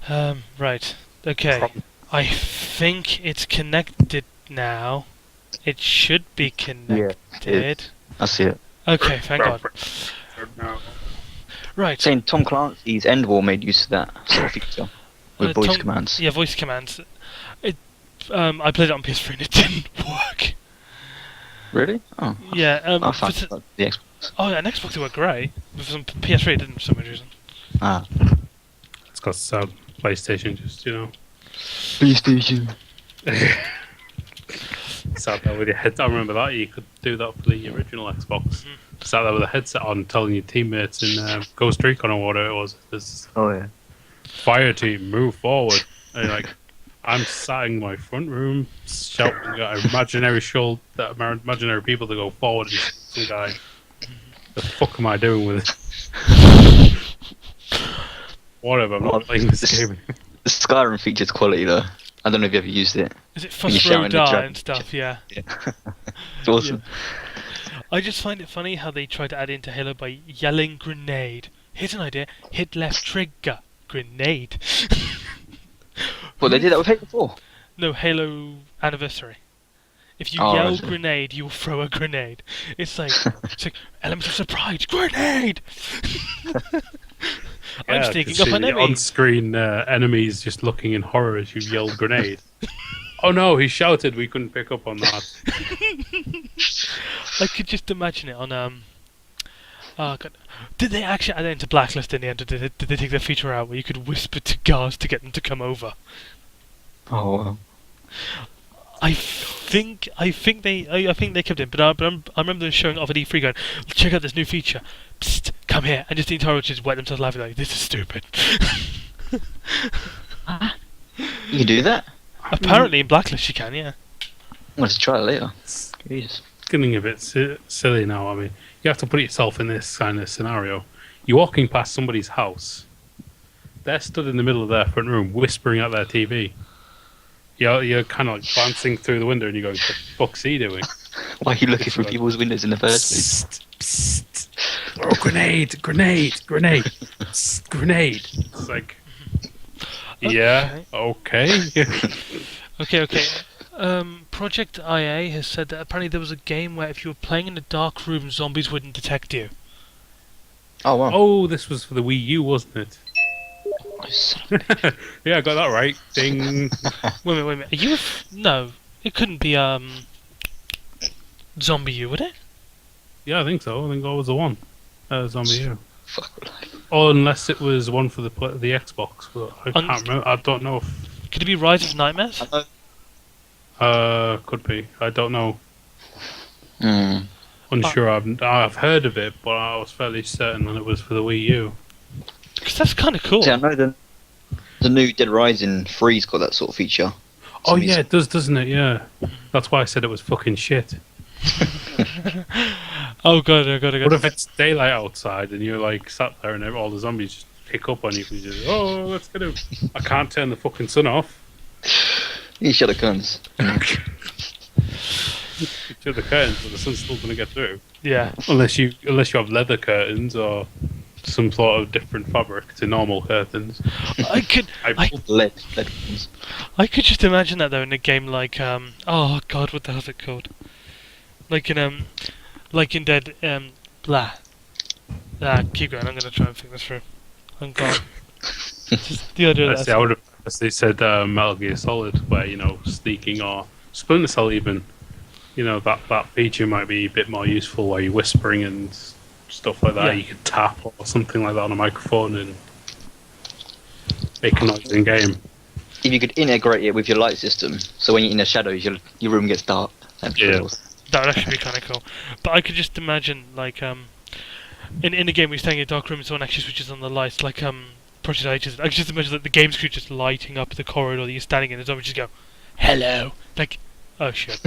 Right. Okay. I think it's connected now. It should be Yeah, it is. connected. I see it. Okay, thank God. No. Right. Saying Tom Clancy's End War made use of that sort of feature with voice commands. Yeah, voice commands. It. I played it on PS3 and it didn't work. Really? Oh. Yeah. I found it on the Xbox. Oh, yeah, on Xbox it worked great. But for some PS3 it didn't for some reason. Ah. It's got PlayStation, just, PlayStation. Sat there with your head. I remember that. You could do that for the original Xbox. Sat there with a headset on, telling your teammates in Ghost Recon or whatever it was, "This Oh yeah. fire team, move forward." And you're like, I'm sat in my front room shouting at imaginary people to go forward and shoot some guy. The fuck am I doing with it? Whatever, I'm not playing this game. The Skyrim features quality though. I don't know if you ever used it. Is it When you're Fuss shouting Row at the Die dragon. and stuff? Yeah. Yeah. It's awesome. I just find it funny how they try to add into Halo by yelling grenade. Here's an idea. Hit left trigger. Grenade. Well, they did that with Halo 4. No, Halo Anniversary. If you Oh, yell I see. grenade, you'll throw a grenade. It's like elements of surprise. Grenade! I'm Yeah, sneaking to up see on the enemies. on-screen enemies just looking in horror as you yelled grenade. Oh no, he shouted. We couldn't pick up on that. I could just imagine it on Oh God. Did they actually add it into Blacklist in the end, or did they take the feature out where you could whisper to guards to get them to come over? Oh well. I think they kept it, but I remember them showing off at E3 going, check out this new feature. Psst, come here, and just the entire audience wet themselves laughing like, this is stupid. You can do that? Apparently in Blacklist you can, yeah. I'm going to try it later. Jesus. It's getting a bit silly now. I mean, you have to put yourself in this kind of scenario. You're walking past somebody's house. They're stood in the middle of their front room whispering at their TV. You're kind of like glancing through the window and you're going, what the fuck's he doing? Why are you looking through people's windows in the first place? Psst, psst. Oh, grenade, grenade, grenade, psst, grenade. It's like, yeah, okay. Okay. Project IA has said that apparently there was a game where if you were playing in a dark room, zombies wouldn't detect you. Oh wow. Oh, this was for the Wii U, wasn't it? Oh, son of a- Yeah, I got that right. Ding. Wait a minute. Are you? No, it couldn't be Zombie U, would it? Yeah, I think so. I think that was the one. Zombie U. Fuck life. Oh, unless it was one for the Xbox, but I can't remember. I don't know if. Could it be Rise of Nightmares? Could be. I don't know. Hmm. Unsure. I've heard of it, but I was fairly certain that it was for the Wii U. Because that's kind of cool. See, I know the new Dead Rising 3's got that sort of feature. Oh yeah, it does, doesn't it? Yeah. That's why I said it was fucking shit. Oh god. What if it's daylight outside and you're like sat there and all the zombies just pick up on you because you're oh, let's get him. I can't turn the fucking sun off. You shut the guns. To the curtains, but the sun's still going to get through. Yeah. Unless you have leather curtains or some sort of different fabric to normal curtains. I could Lead guns. I could just imagine that though in a game like oh god, what the hell's it called? Like in Dead blah. Keep going. I'm gonna try and think this through. I'm gone. Just the idea I would have honestly said Metal Gear Solid, where sneaking or Splinter Cell even. That feature might be a bit more useful where you're whispering and stuff like that. Yeah. You could tap or something like that on a microphone and make a noise in game. If you could integrate it with your light system, so when you're in the shadows, your room gets dark. That'd be Yeah. awesome. That would actually be kind of cool. But I could just imagine like in a game where you're staying in a dark room and someone actually switches on the lights, like Project Ages. I could just imagine like the game screen just lighting up the corridor that you're standing in, and zombies just go, "Hello," like, oh shit.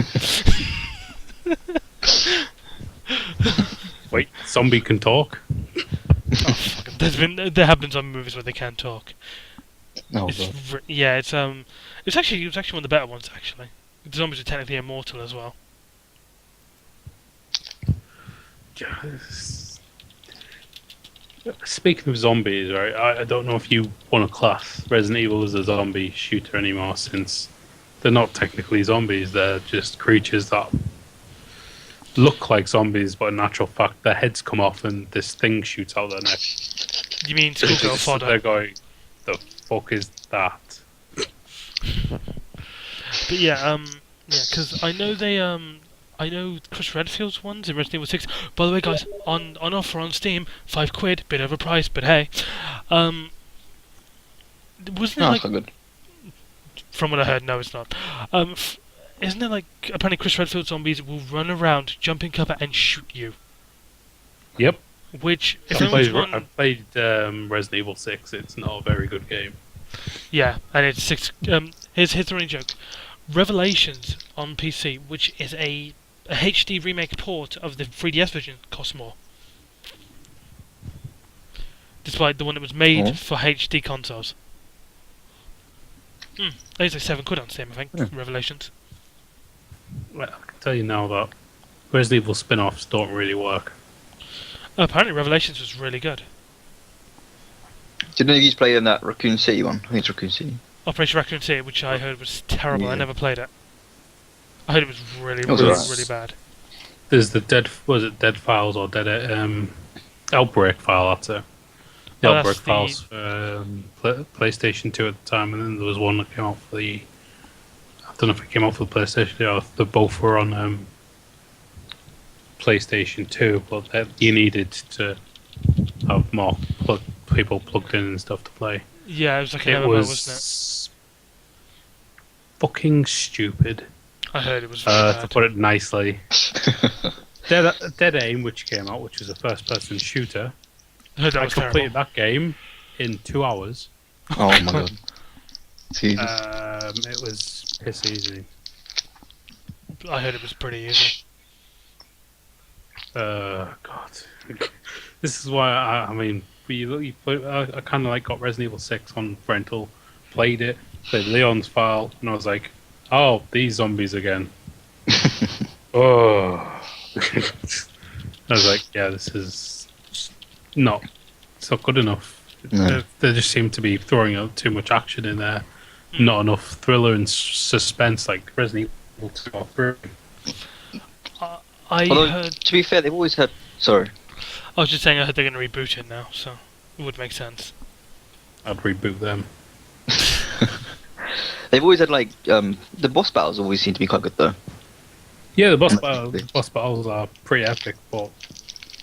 Wait, zombie can talk? Oh, fuck it. There have been zombie movies where they can talk. Oh, It's God. yeah, it's actually one of the better ones actually. The zombies are technically immortal as well. Speaking of zombies, right? I don't know if you want to class Resident Evil as a zombie shooter anymore, since they're not technically zombies. They're just creatures that look like zombies, but in actual fact, their heads come off and this thing shoots out their neck. You mean schoolgirl fodder? They're going, the fuck is that? But yeah, because I know I know Chris Redfield's ones in Resident Evil 6. By the way, guys, on offer on Steam, £5, bit overpriced, but hey, wasn't it No, like? it's not good. From what I heard, no, it's not. Isn't it like apparently Chris Redfield zombies will run around, jump in cover, and shoot you? Yep. Which, if I anyone's played Resident Evil 6. It's not a very good game. yeah, and it's 6. Here's the running joke: Revelations on PC, which is a HD remake port of the 3DS version, costs more. Despite the one that was made for HD consoles. It's like £7 on Steam, I think. Revelations. Well, I can tell you now that Resident Evil spin-offs don't really work. Apparently, Revelations was really good. Did any of you play in that Raccoon City one? I think it's Raccoon City. Operation Raccoon City, which I heard was terrible. I Yeah. never played it. I heard it was really, was really, alright. really bad. There's the Dead Files or Dead Outbreak file, that's it. The Oh, Outbreak that's Files for PlayStation 2 at the time, and then there was one that came out for the... I don't know if it came out for the PlayStation or if they both were on PlayStation 2, but you needed to have more people plugged in and stuff to play. Yeah, it was like an It MMO, was wasn't fucking stupid, it? I heard it was very to bad. put it nicely. Dead Aim, which came out, which was a first-person shooter. I heard that I was completed terrible. that game in 2 hours. Oh my god. Jesus. It was piss easy. I heard it was pretty easy. God. This is why I mean, I kind of like got Resident Evil 6 on rental, played Leon's file, and I was like, oh, these zombies again. Oh. I was like, yeah, this is not, it's not good enough. No. They just seem to be throwing out too much action in there, not enough thriller and suspense like Resident Evil 2 or 3. I Although, heard. to be fair, they've always had... Sorry. I was just saying I heard they're going to reboot it now, so it would make sense. I'd reboot them. They've always had, like, the boss battles always seem to be quite good, though. Yeah, the boss battles are pretty epic, but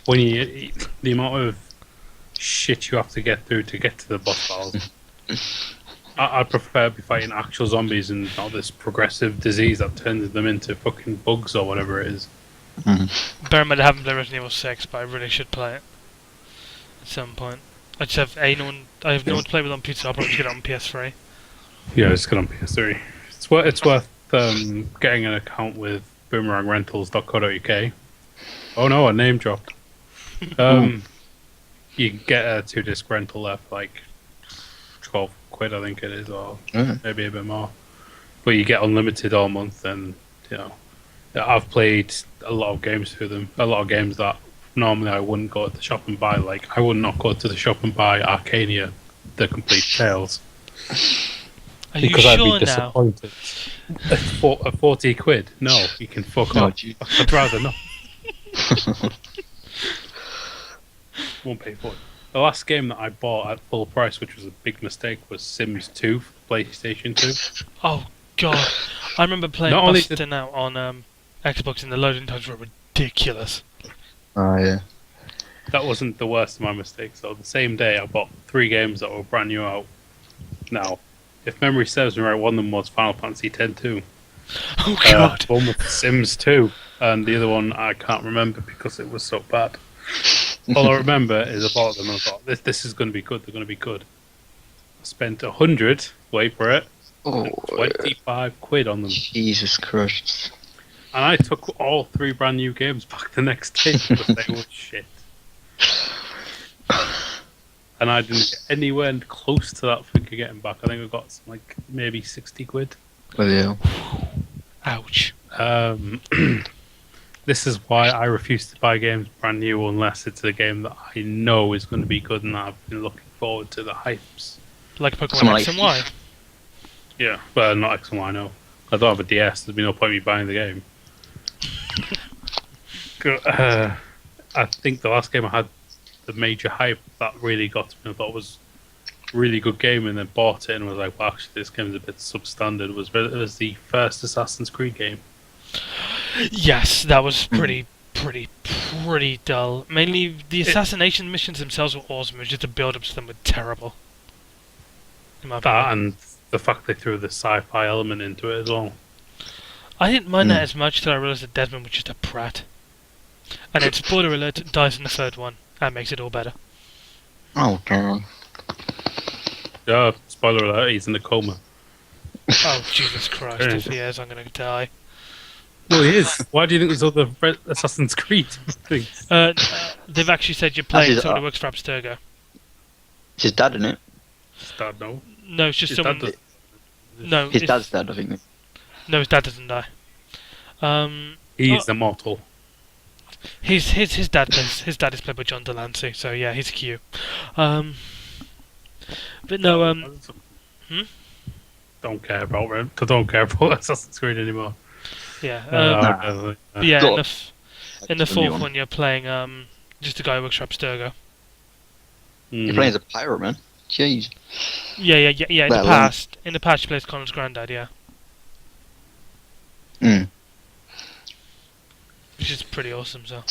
when the amount of shit you have to get through to get to the boss battles, I prefer be fighting actual zombies and not this progressive disease that turns them into fucking bugs or whatever it is. Bear in mind I haven't played Resident Evil 6, but I really should play it at some point. I just have I have no one to play with on PC. I'll probably get it on PS3. Yeah, it's good on PS3. It's worth getting an account with boomerangrentals.co.uk. Oh no, a name dropped. You can get a 2-disc rental there for like £12, I think it is, or maybe a bit more. But you get unlimited all month, and you know, I've played a lot of games through them. A lot of games that normally I wouldn't go to the shop and buy. Like I would not go to the shop and buy Arcania, The Complete Tales, Are you because I'd sure be now? disappointed. At £40? No, you can fuck Oh, off. gee. I'd rather not. Won't pay for it. The last game that I bought at full price, which was a big mistake, was Sims 2 for PlayStation 2. Oh god, I remember playing Not only Bustin' Out on Xbox, and the loading times were ridiculous. Oh, yeah. That wasn't the worst of my mistakes, though. The same day, I bought 3 games that were brand new out. Now, if memory serves me right, one of them was Final Fantasy X-2. Oh god. One was Sims 2, and the other one I can't remember because it was so bad. All I remember is I bought them and I thought, this is going to be good, they're going to be good. I spent 100, wait for it, Oh, 25 quid on them. Jesus Christ. And I took all 3 brand new games back the next day because they were shit. And I didn't get anywhere close to that figure getting back. I think I got like maybe 60 quid. Well, yeah. Ouch. This is why I refuse to buy games brand new unless it's a game that I know is going to be good and I've been looking forward to the hypes. Like Pokemon Someone X like and Y. Yeah, but not X and Y, no. I don't have a DS, there's been no point in me buying the game. I think the last game I had the major hype that really got to me, I thought was a really good game, and then bought it and was like, well, actually, this game is a bit substandard. It was the first Assassin's Creed game. Yes, that was pretty dull. Mainly, the assassination missions themselves were awesome. It was just the build-ups to them were terrible. In my opinion. That and the fact they threw the sci-fi element into it as well. I didn't mind that as much till I realised that Desmond was just a prat. And then, spoiler alert, dies in the third one. That makes it all better. Oh, God. Yeah, spoiler alert, he's in a coma. Oh, Jesus Christ, if he is, I'm gonna die. Well, he is. Why do you think there's other Assassin's Creed things? They've actually said you're playing Actually, someone who works for Abstergo. It's his dad, isn't it? His dad, no. No, it's just His someone... dad does. No, His it's- dad's dad, I think. No, his dad doesn't die. He's immortal. His dad his dad is played by John Delancey, so yeah, he's Q. But no, Don't care about it. I don't care about Assassin's Creed anymore. yeah. Nah. Yeah, Got in the That's a new fourth one, you're playing just a guy who works for Abstergo. You're playing as a pirate, man. Jeez. Yeah. In That the past, he plays Connor's granddad. Yeah, Mm. which is pretty awesome. So,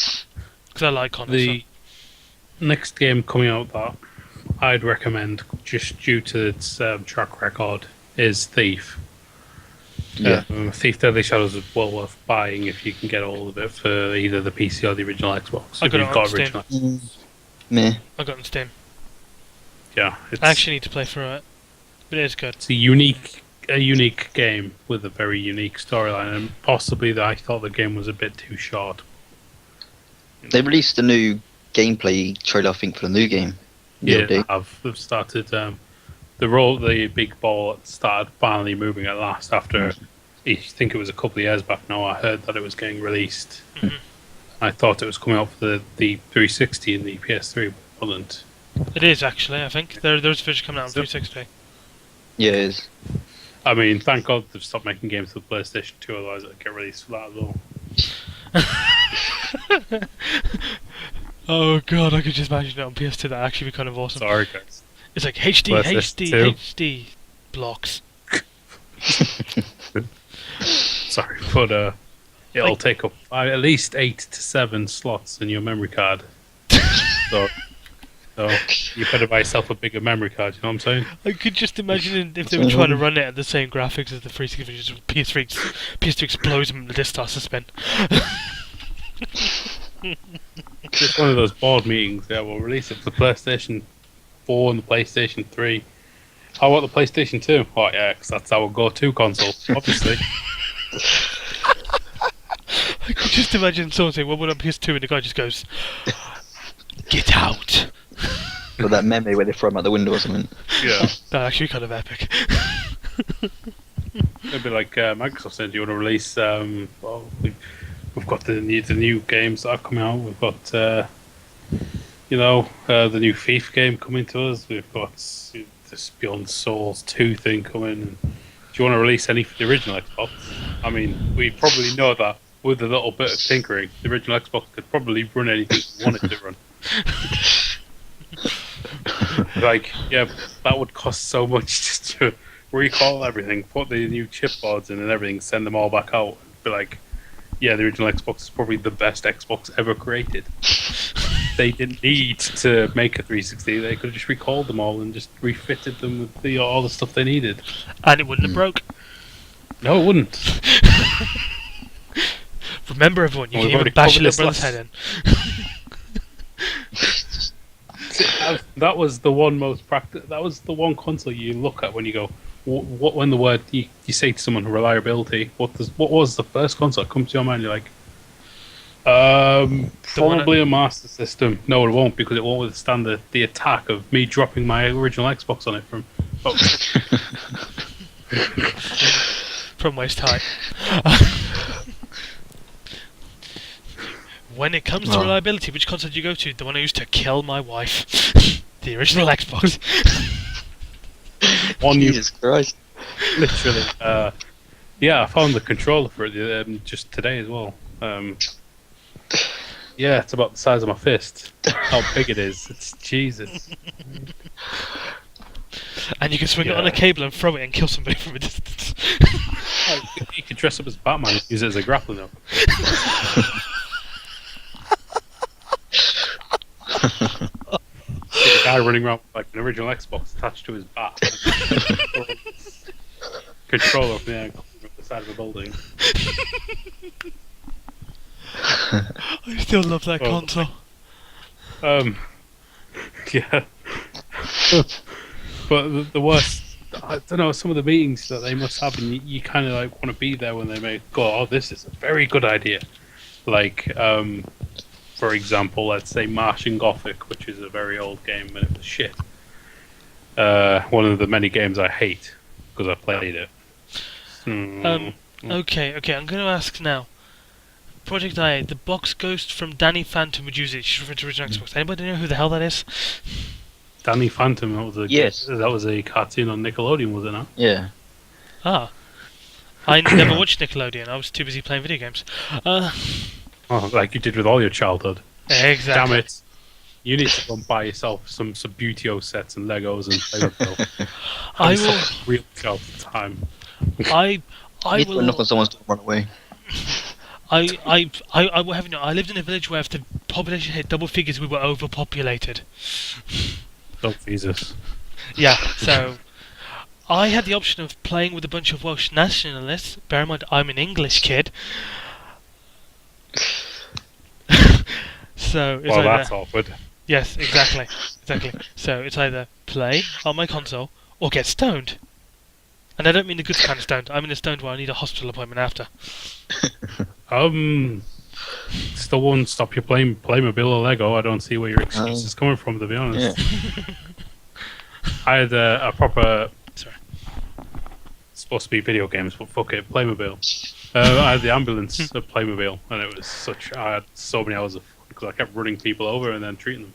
because I like Connor. The next game coming out that I'd recommend, just due to its track record, is Thief. Yeah. Thief Deadly Shadows is well worth buying if you can get all of it for either the PC or the original Xbox. I If got you've it got on Steam. original, Meh. I got it on Steam. yeah, it's, I actually need to play through it, but it is good. it's a unique game with a very unique storyline, and possibly that I thought the game was a bit too short. They released a new gameplay trailer, I think, for the new game. the other day. They've started the big ball started finally moving at last after I think it was a couple of years back now. I heard that it was getting released. Mhm. I thought it was coming out for the 360 and the PS3, but it wasn't. It is actually. I think there's fish coming out on 360. Yeah, it is. I mean, thank God they've stopped making games for the PlayStation 2, otherwise it'd get released for that as well. Oh god, I could just imagine it on PS2. That'd actually be kind of awesome. Sorry, guys. It's like HD, PlayStation HD, 2. HD blocks. Sorry, but it'll Like- take up at least 8 to 7 slots in your memory card. so you better buy yourself a bigger memory card. You know what I'm saying? I could just imagine if they were trying to run it at the same graphics as the 360, just PS2 explodes and the disc starts to spin. It's one of those board meetings. Yeah, we'll release it for the PlayStation 4 and the PlayStation 3. How about the PlayStation 2? Oh yeah, because that's our go-to console, obviously. I could just imagine someone saying, "Well, we're on PS2," and the guy just goes, "Get out!" Or that meme where they throw him out the window or something. Yeah. That'd actually be kind of epic. It'd be like Microsoft said, "Do you want to release?" Well, we've got the new games that are coming out. We've got the new Thief game coming to us. We've got this Beyond Souls 2 thing coming. And do you want to release any for the original Xbox? I mean, we probably know that with a little bit of tinkering, the original Xbox could probably run anything we wanted to run. Like, yeah, that would cost so much just to recall everything, put the new chipboards in and everything, send them all back out. Be like, yeah, the original Xbox is probably the best Xbox ever created. They didn't need to make a 360. They could have just recalled them all and just refitted them with all the stuff they needed. And it wouldn't have broke. No, it wouldn't. Remember, everyone, you Well, can we've even bash already your little covered brother's this head in. See, that was the one That was the one console you look at when you go. What when the word you say to someone reliability? What was the first console that comes to your mind? You're like, probably a Master System. No, it won't, because it won't withstand the attack of me dropping my original Xbox on it from. Oh. From waist high. When it comes to Oh. reliability, which console do you go to? The one I used to kill my wife. The original Xbox. One you Jesus Christ. literally. Yeah, I found the controller for it just today as well. Yeah, it's about the size of my fist. How big it is. It's Jesus. And you can swing it on a Yeah. cable and throw it and kill somebody from a distance. You could dress up as Batman and use it as a grappling hook. See a guy running around with, like an original Xbox attached to his back. Controller from the side of the building. I still love that Oh. console. Yeah. But the worst, I don't know, some of the meetings that they must have, and you kind of like want to be there when they go, oh, this is a very good idea. Like, for example, let's say Martian Gothic, which is a very old game and it was shit. One of the many games I hate because I played it. Okay, I'm going to ask now. Project IA, the box ghost from Danny Phantom would use it. She's referring to original Xbox. Anybody know who the hell that is? Danny Phantom, that was a cartoon on Nickelodeon, was it not? Yeah. Ah. I never watched Nickelodeon. I was too busy playing video games. Oh, like you did with all your childhood. Exactly. Damn it. You need to go and buy yourself some Subutio sets and Legos and Playmobil. I Have will. yourself real child time. I You need to will. knock on someone's door and run away. I will have you know, I lived in a village where if the population hit double figures, we were overpopulated. Oh, Jesus. Yeah, so I had the option of playing with a bunch of Welsh nationalists. Bear in mind, I'm an English kid. So it's Well, either that's awkward. yes, exactly. So it's either play on my console or get stoned. And I don't mean the good kind of stoned. I mean the stoned where I need a hospital appointment after. Still won't stop you playing Playmobil or Lego. I don't see where your excuse is coming from, to be honest. Yeah. I had a proper. Sorry. It's supposed to be video games, but fuck it, Playmobil. I had the ambulance of Playmobil, and it was such. I had so many hours of fun because I kept running people over and then treating them.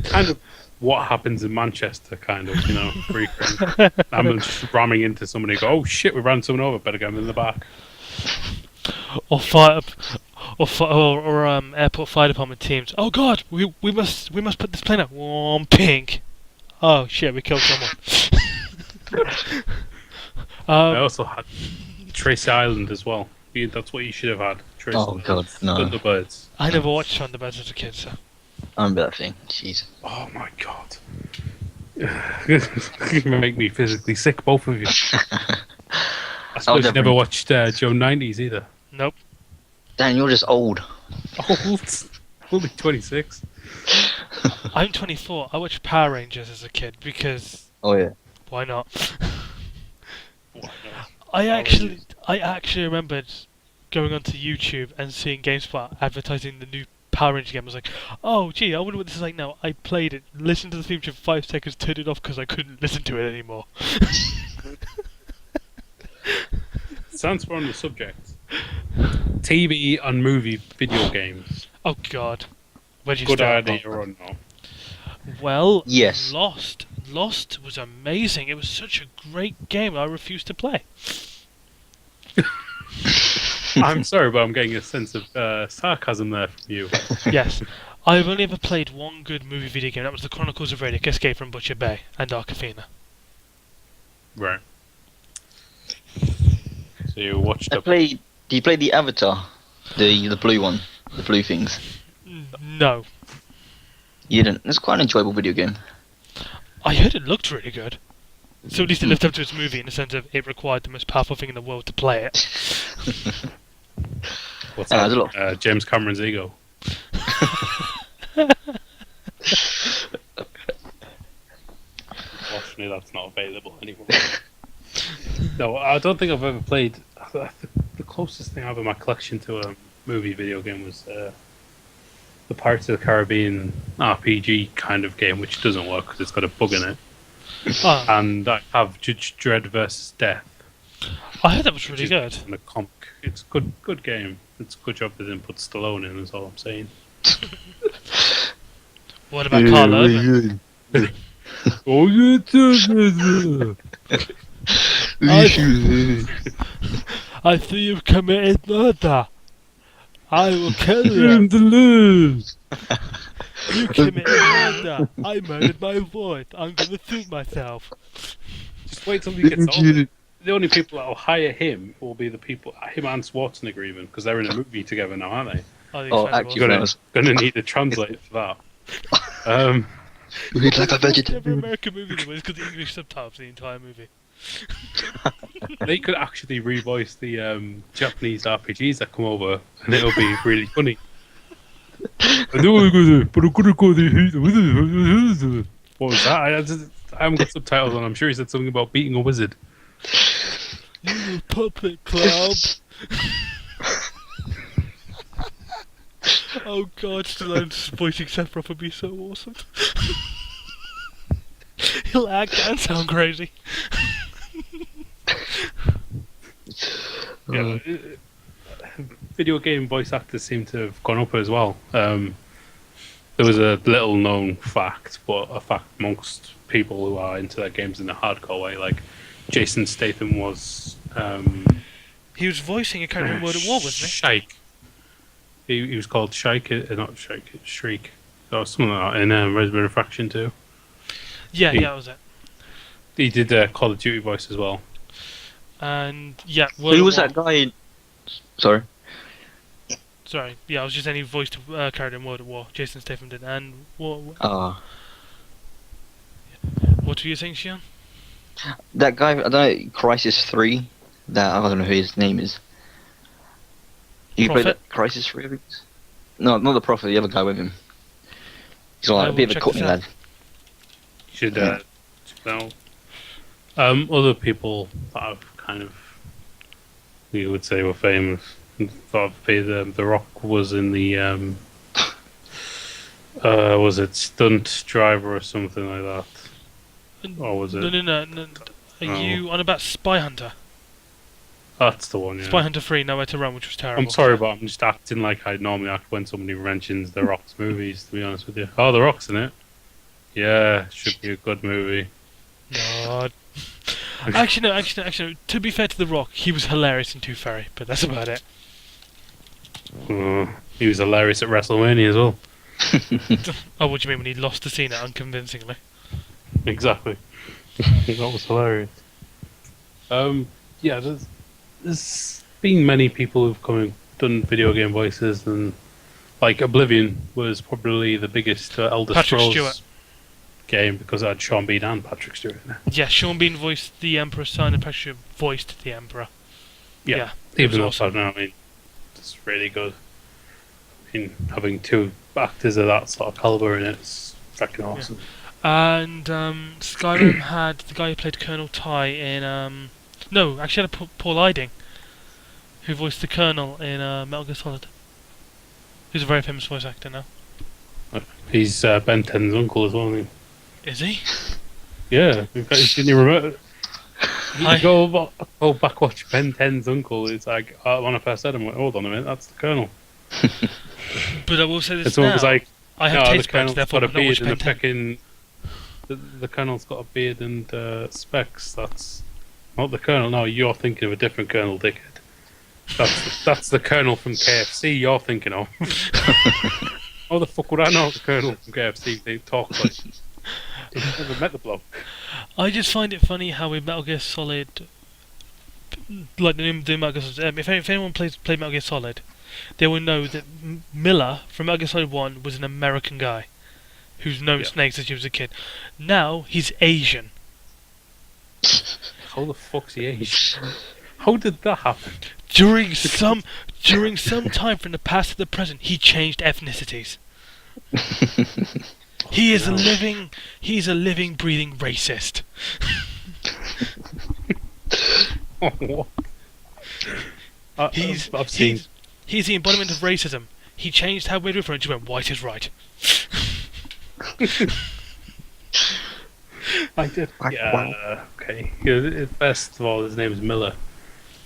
Kind of what happens in Manchester, kind of, you know, frequent. Ambulance just ramming into somebody. Go, oh shit, we ran someone over. Better get them in the back. Or airport fire department teams. Oh God, we must put this plane out. Warm pink. Oh shit, we killed someone. I also had Tracy Island as well. That's what you should have had. Tracy Oh God, no. Thunderbirds. I never watched Thunderbirds as a kid, so. I remember that thing. Jeez. Oh my god. You make me physically sick, both of you. I suppose you never watched Joe 90s either. Nope. Dan, you're just old. Old? Only 26. I'm 24. I watched Power Rangers as a kid because Oh yeah. why not? What? I actually remembered going onto YouTube and seeing GameSpot advertising the new Power Ranger game. I was like, oh gee, I wonder what this is like now. I played it, listened to the theme tune for 5 seconds, turned it off because I couldn't listen to it anymore. Since we're on the subject, TV and movie video games. Oh God, where'd you Good start? idea or no? Well, Yes. Lost was amazing. It was such a great game. I refused to play. I'm sorry, but I'm getting a sense of sarcasm there from you. Yes, I've only ever played one good movie video game. That was The Chronicles of Riddick, Escape from Butcher Bay, and Dark Athena. Right. So you watched Do you play the Avatar? The blue one? The blue things? No, You didn't. It's quite an enjoyable video game. I heard it looked really good. So at least it lived up to its movie in the sense of it required the most powerful thing in the world to play it. What's there's a that? lot. James Cameron's ego. Unfortunately, that's not available anymore. No, I don't think I've ever played. The closest thing I have in my collection to a movie video game was the Pirates of the Caribbean RPG kind of game, which doesn't work because it's got a bug in it. Ah, And I have Judge Dredd versus Death. I heard that was really which good. is in a comic. It's a good game. It's a good job they didn't put Stallone in. Is all I'm saying. What about Carl Urban? Oh yeah. I see you've committed murder. I will kill You're you. to lose. You committed murder. I murdered my wife. I'm gonna shoot myself. Just wait till he gets older. The only people that'll hire him will be the people, him and Schwarzenegger even, because they're in a movie together now, aren't they? Oh, actually, You're no. gonna need to translate for that. We look like a Every vegetarian. American movie that was got the English subtitles for the entire movie. They could actually revoice the Japanese RPGs that come over, and it'll be really funny. What was that? I haven't got subtitles on. I'm sure he said something about beating a wizard. You puppet club. Oh god, Stallone's voicing Sephiroth would be so awesome. He'll act and sound crazy. Yeah, video game voice actors seem to have gone up as well. There was a little known fact, but a fact amongst people who are into their games in a hardcore way, like Jason Statham was. He was voicing a character in World at War, wasn't Shike. He was called Shike, not Shike, Shriek, or something like that in Red Dead Faction 2. he? Yeah, that was it. He did Call of Duty voice as well. And yeah, World Who at was War. that guy? Sorry. Sorry, yeah, I was just saying he voiced a character in World at War. Jason Statham did. And what Ah, were you saying, Shion? that guy. I don't know. Crisis 3. That I don't know who his name is. You played Prophet? that Crisis 3? I think? No, not the Prophet. The other guy with him. He's I like a will bit of a check Courtney this out. lad. You should check that out. Other people that I've kind of, you would say, were famous. Thought the Rock was in the was it Stunt Driver or something like that, or was it? No. Are Oh. you on about Spy Hunter? That's the one. Yeah. Spy Hunter 3, Nowhere to Run, which was terrible. I'm sorry, but I'm just acting like I normally act when somebody mentions The Rock's movies. To be honest with you, oh, The Rock's in it. Yeah, should be a good movie. God. Actually, no. To be fair to The Rock, he was hilarious in Tooth Fairy, but that's about it. He was hilarious at WrestleMania as well. Oh, what do you mean when he lost to Cena unconvincingly? Exactly. That was hilarious. Yeah, there's been many people who've come and done video game voices, and like Oblivion was probably the biggest Elder Patrick Scrolls Stewart. game because it had Sean Bean and Patrick Stewart in it. Yeah, Sean Bean voiced the Emperor's son and Patrick Stewart voiced the Emperor. Yeah, it Even though was awesome. I mean, it's really good. I mean, having two actors of that sort of caliber in it's fucking awesome. And Skyrim had the guy who played Colonel Ty in no, actually had Paul Iding, who voiced the Colonel in Metal Gear Solid. Who's a very famous voice actor now. He's Ben 10's uncle as well, isn't Is he? he? Yeah, in fact, didn't you remember? You go back watch Ben 10's uncle. It's like when I first said him, I went, hold on a minute, that's the Colonel. But I will say this And someone now. was like, I have no, the taste buds, Colonel's therefore got a I'm not beard watching and a Ben 10. pecking. The Colonel's got a beard and specs. That's not the Colonel. No, you're thinking of a different Colonel, dickhead. That's the Colonel from KFC you're thinking of. How the fuck would I know the Colonel from KFC? They talk like. I've never met the bloke. I just find it funny how in Metal Gear Solid, like the Metal Gear Solid, if anyone played Metal Gear Solid, they will know that Miller from Metal Gear Solid 1 was an American guy who's known snakes since he was a kid. Now he's Asian. How the fuck's he Asian? How did that happen? During some time from the past to the present, he changed ethnicities. He's a living, breathing racist. Oh, what? I've seen. He's the embodiment of racism. He changed how we refer to him. White is right. I did. Yeah. Okay. Yeah, first of all, his name is Miller.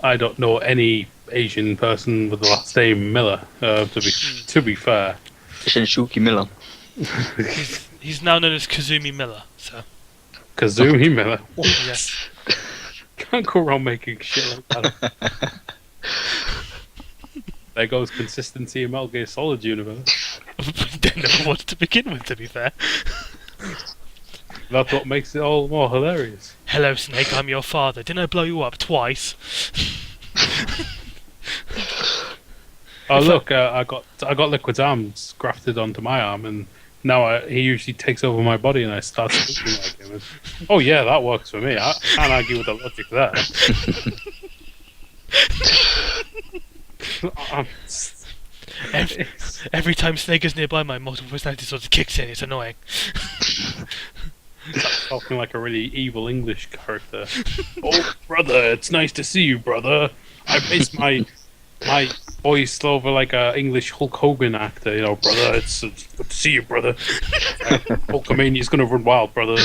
I don't know any Asian person with the last name Miller. To be fair, Shuki Miller. He's now known as Kazumi Miller. So Kazumi Miller. yes. Can't go around making shit like that. There goes consistency in Metal Gear Solid universe. Don't know what to begin with, to be fair. That's what makes it all more hilarious. Hello, Snake. I'm your father. Didn't I blow you up twice? Oh look, I got Liquid's arms grafted onto my arm, and now he usually takes over my body, and I start speaking like him. And, oh yeah, that works for me. I can't argue with the logic there. Every time Snake is nearby, my multiple personality sort of kicks in. It's annoying. Talking like a really evil English character. Oh brother, it's nice to see you, brother. I based my voice over like a English Hulk Hogan actor, you know, brother. It's good to see you, brother. Hulkamania's gonna run wild, brother.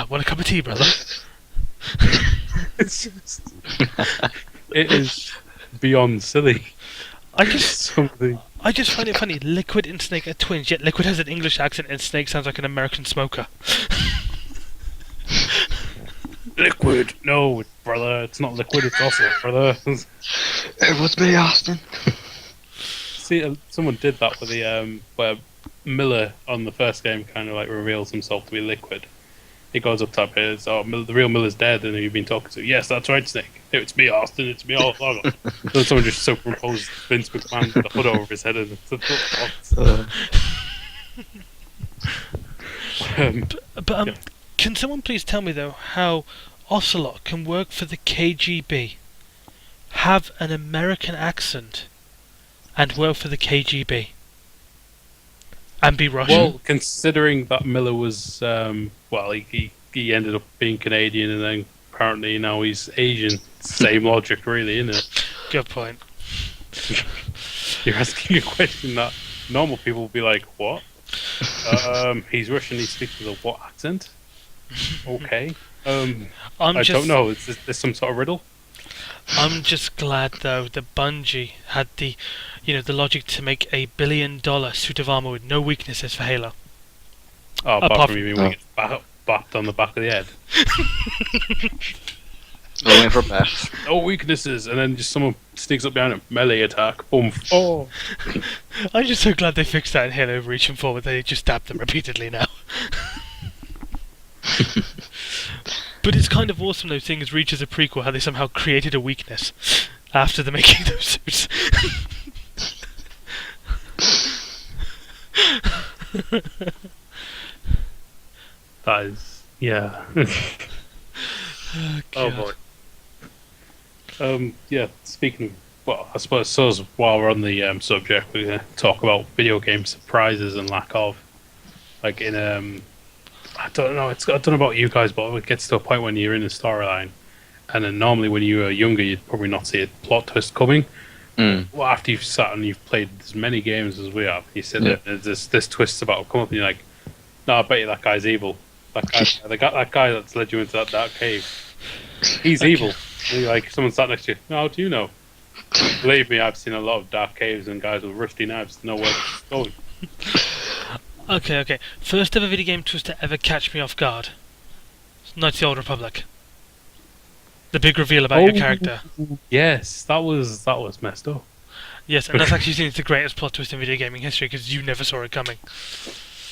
Want a cup of tea, brother? It's just, it is beyond silly. I just Something. find it funny. Liquid and Snake are twins, yet Liquid has an English accent and Snake sounds like an American smoker. Liquid, no, brother. It's not liquid. It's also brother. It was me, Austin. See, someone did that with the where Miller on the first game kind of like reveals himself to be Liquid. He goes up top here, so the real Miller's dead, and you've been talking to. Yes, that's right, Snake. It's me, Austin. It's me all along. So someone just superimposed Vince McMahon with the hood over his head, and But can someone please tell me though how Ocelot can work for the KGB, have an American accent, and work for the KGB, and be Russian? well, considering that Miller was he ended up being Canadian, and then apparently now he's Asian. Same logic, really, isn't it? Good point. You're asking a question that normal people would be like, "What? He's Russian. He speaks with a what accent?" Okay. I don't know. Is this some sort of riddle? I'm just glad though that Bungie had the logic to make $1 billion suit of armor with no weaknesses for Halo. Oh, apart from you being when he gets bapped on the back of the head. Going for a pass. No weaknesses, and then just someone sneaks up behind him, melee attack, boom. Oh. I'm just so glad they fixed that in Halo Reach and Forward. They just stab them repeatedly now. But it's kind of awesome though, seeing as Reach is a prequel, how they somehow created a weakness after the making those suits. That is, yeah. Oh boy. Yeah. Speaking of, well, I suppose so. While we're on the subject, we're gonna talk about video game surprises and lack of. Like in I don't know. I don't know about you guys, but it gets to a point when you're in a storyline, and then normally when you were younger, you'd probably not see a plot twist coming. Well, after you've sat and you've played as many games as we have, you sit there and there's this twist's about to come up, and you're like, "No, I bet you that guy's evil. That guy that's led you into that dark cave, he's evil." And you're like, someone sat next to you. "No, how do you know?" Believe me, I've seen a lot of dark caves and guys with rusty knives know where it's going. Okay. First ever video game twist to ever catch me off guard. Knights of the Old Republic. The big reveal about your character. Yes, that was messed up. Yes, and that's actually seen as the greatest plot twist in video gaming history because you never saw it coming.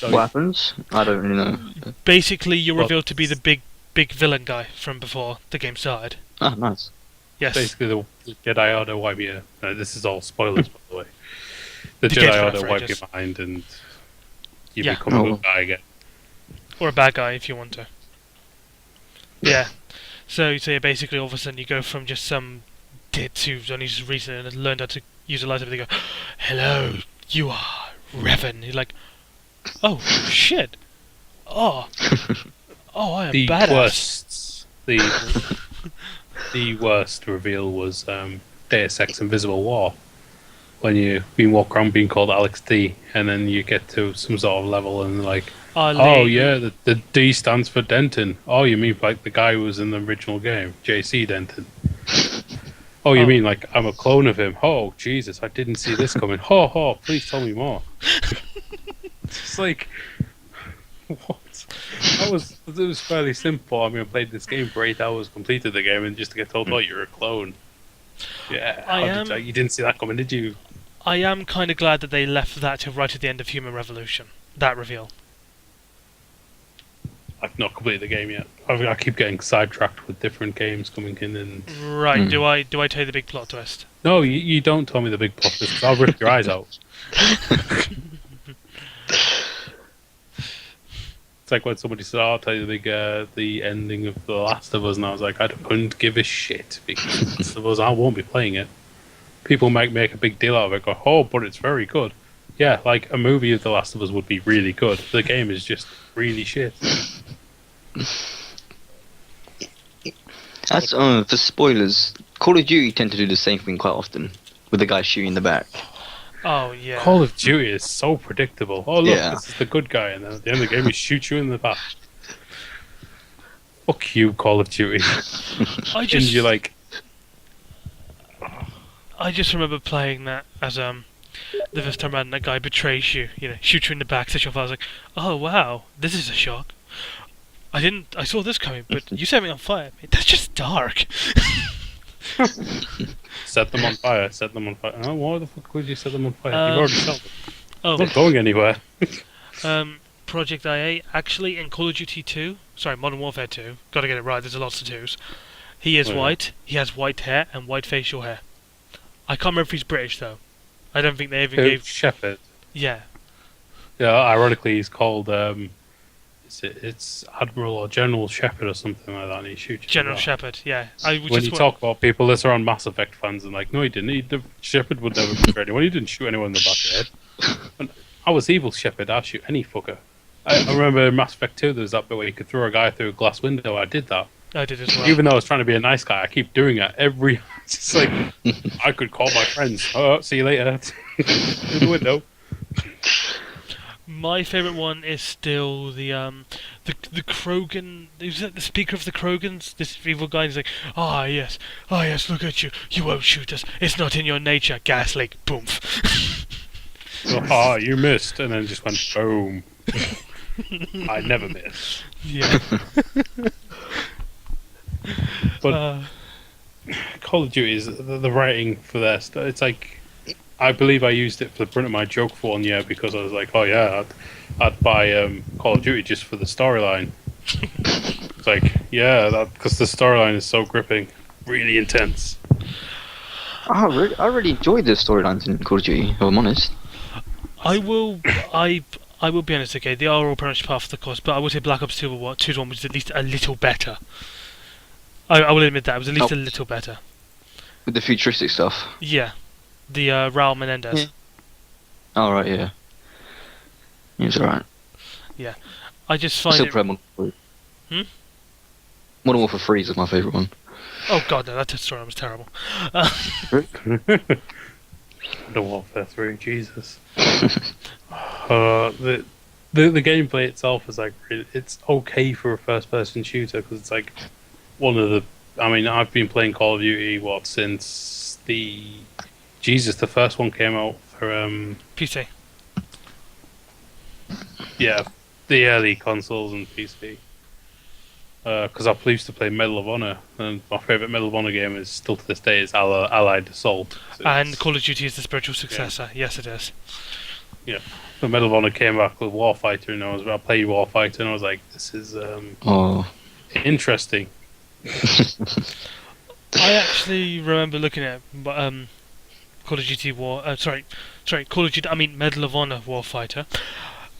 What happens? I don't really know. Basically, you're revealed to be the big villain guy from before the game started. Ah, nice. Yes. Basically, the Jedi Order wipe you. This is all spoilers, by the way. The game's Jedi been Order out for wipe ages. your mind, and you Yeah. become a good guy again. Or a bad guy if you want to. Yeah. So yeah, basically all of a sudden you go from just some ditz who's only just recently learned how to use a lightsaber. They go, "Hello, you are Revan." You're like, "Oh shit! Oh, I am The badass." the worst reveal was Deus Ex Invisible War. When you walk around being called Alex D, and then you get to some sort of level and like, oh yeah, the D stands for Denton. Oh, you mean like the guy who was in the original game, JC Denton. Oh, you Oh. mean like I'm a clone of him? Oh, Jesus, I didn't see this coming. Please tell me more. It's just like, what? It was fairly simple. I mean, I played this game for 8 hours, completed the game, and just to get told, oh, you're a clone. Yeah, I am you didn't see that coming, did you? I am kind of glad that they left that to right at the end of Human Revolution. That reveal. I've not completed the game yet. I keep getting sidetracked with different games coming in, and Right. Hmm. Do I tell you the big plot twist? no, you don't tell me the big plot twist, 'cause I'll rip your eyes out. It's like when somebody said, "I'll tell you the ending of The Last of Us," and I was like, couldn't give a shit because The Last of Us, I won't be playing it. People might make a big deal out of it, go, "Oh, but it's very good." Yeah, like a movie of The Last of Us would be really good. The game is just really shit. That's for spoilers. Call of Duty tend to do the same thing quite often, with the guy shooting in the back. Oh yeah. Call of Duty is so predictable. Oh look, Yeah. this is the good guy, and then at the end of the game, he shoots you in the back. Fuck you, Call of Duty. I And just you're like, I just remember playing that as the first time around, that guy betrays you, shoots you in the back, sets you on fire. I was like, oh wow, this is a shock. I saw this coming, but you set me on fire. That's just dark. set them on fire, set them on fire. Oh, why the fuck would you set them on fire? Um, You've already set them. Oh, Not going anywhere. Project IA, actually in Call of Duty 2, sorry, Modern Warfare 2, gotta get it right, there's lots of twos. He is Oh, yeah. white, he has white hair and white facial hair. I can't remember if he's British though. I don't think they even gave. Shepard. Yeah. Yeah, ironically, he's called it's Admiral or General Shepard or something like that, and he shoots you General in the back. Shepard, yeah. When you talk about people that are on Mass Effect fans and like, no, he didn't. Shepard would never betray anyone. He didn't shoot anyone in the back of the head. And I was evil Shepard. I'd shoot any fucker. I remember in Mass Effect 2, there was that bit where you could throw a guy through a glass window. I did that. I did as well. Even though I was trying to be a nice guy, I keep doing it every. It's just like I could call my friends. Oh, see you later. Through the window. My favourite one is still the Krogan. Is that the speaker of the Krogans? This evil guy. He's like, ah yes, look at you. You won't shoot us. It's not in your nature. Gas leak. Boomf. Oh, you missed, and then just went boom. I never miss. Yeah. But Call of Duty is the writing for this. It's like I believe I used it for the print of my joke for 1 year because I was like, oh yeah, I'd buy Call of Duty just for the storyline. It's like, yeah, because the storyline is so gripping, really intense. I really enjoyed the storylines in Call of Duty, if I'm honest. I will be honest. Okay, they are all pretty much part of the course, but I would say Black Ops 2 2's one was at least a little better. I will admit that it was at least a little better. With the futuristic stuff. Yeah, the Raul Menendez. Yeah. Oh, right, yeah. He was alright. I just I find still it. play Modern Warfare 3. Hmm? Modern Warfare 3 is my favourite one. Oh god, no, that story was terrible. The Warfare 3, Jesus. The gameplay itself is like it's okay for a first-person shooter because it's like one of the. I mean, I've been playing Call of Duty since the first one came out for PC. yeah, the early consoles and PC. Because I used to play Medal of Honor, and my favorite Medal of Honor game is still to this day is Allied Assault. So And Call of Duty is the spiritual successor. Yes, it is. the Medal of Honor came back with Warfighter, and I played Warfighter, and I was like, this is Oh. interesting. I actually remember looking at Call of Duty Call of Duty. I mean Medal of Honor Warfighter.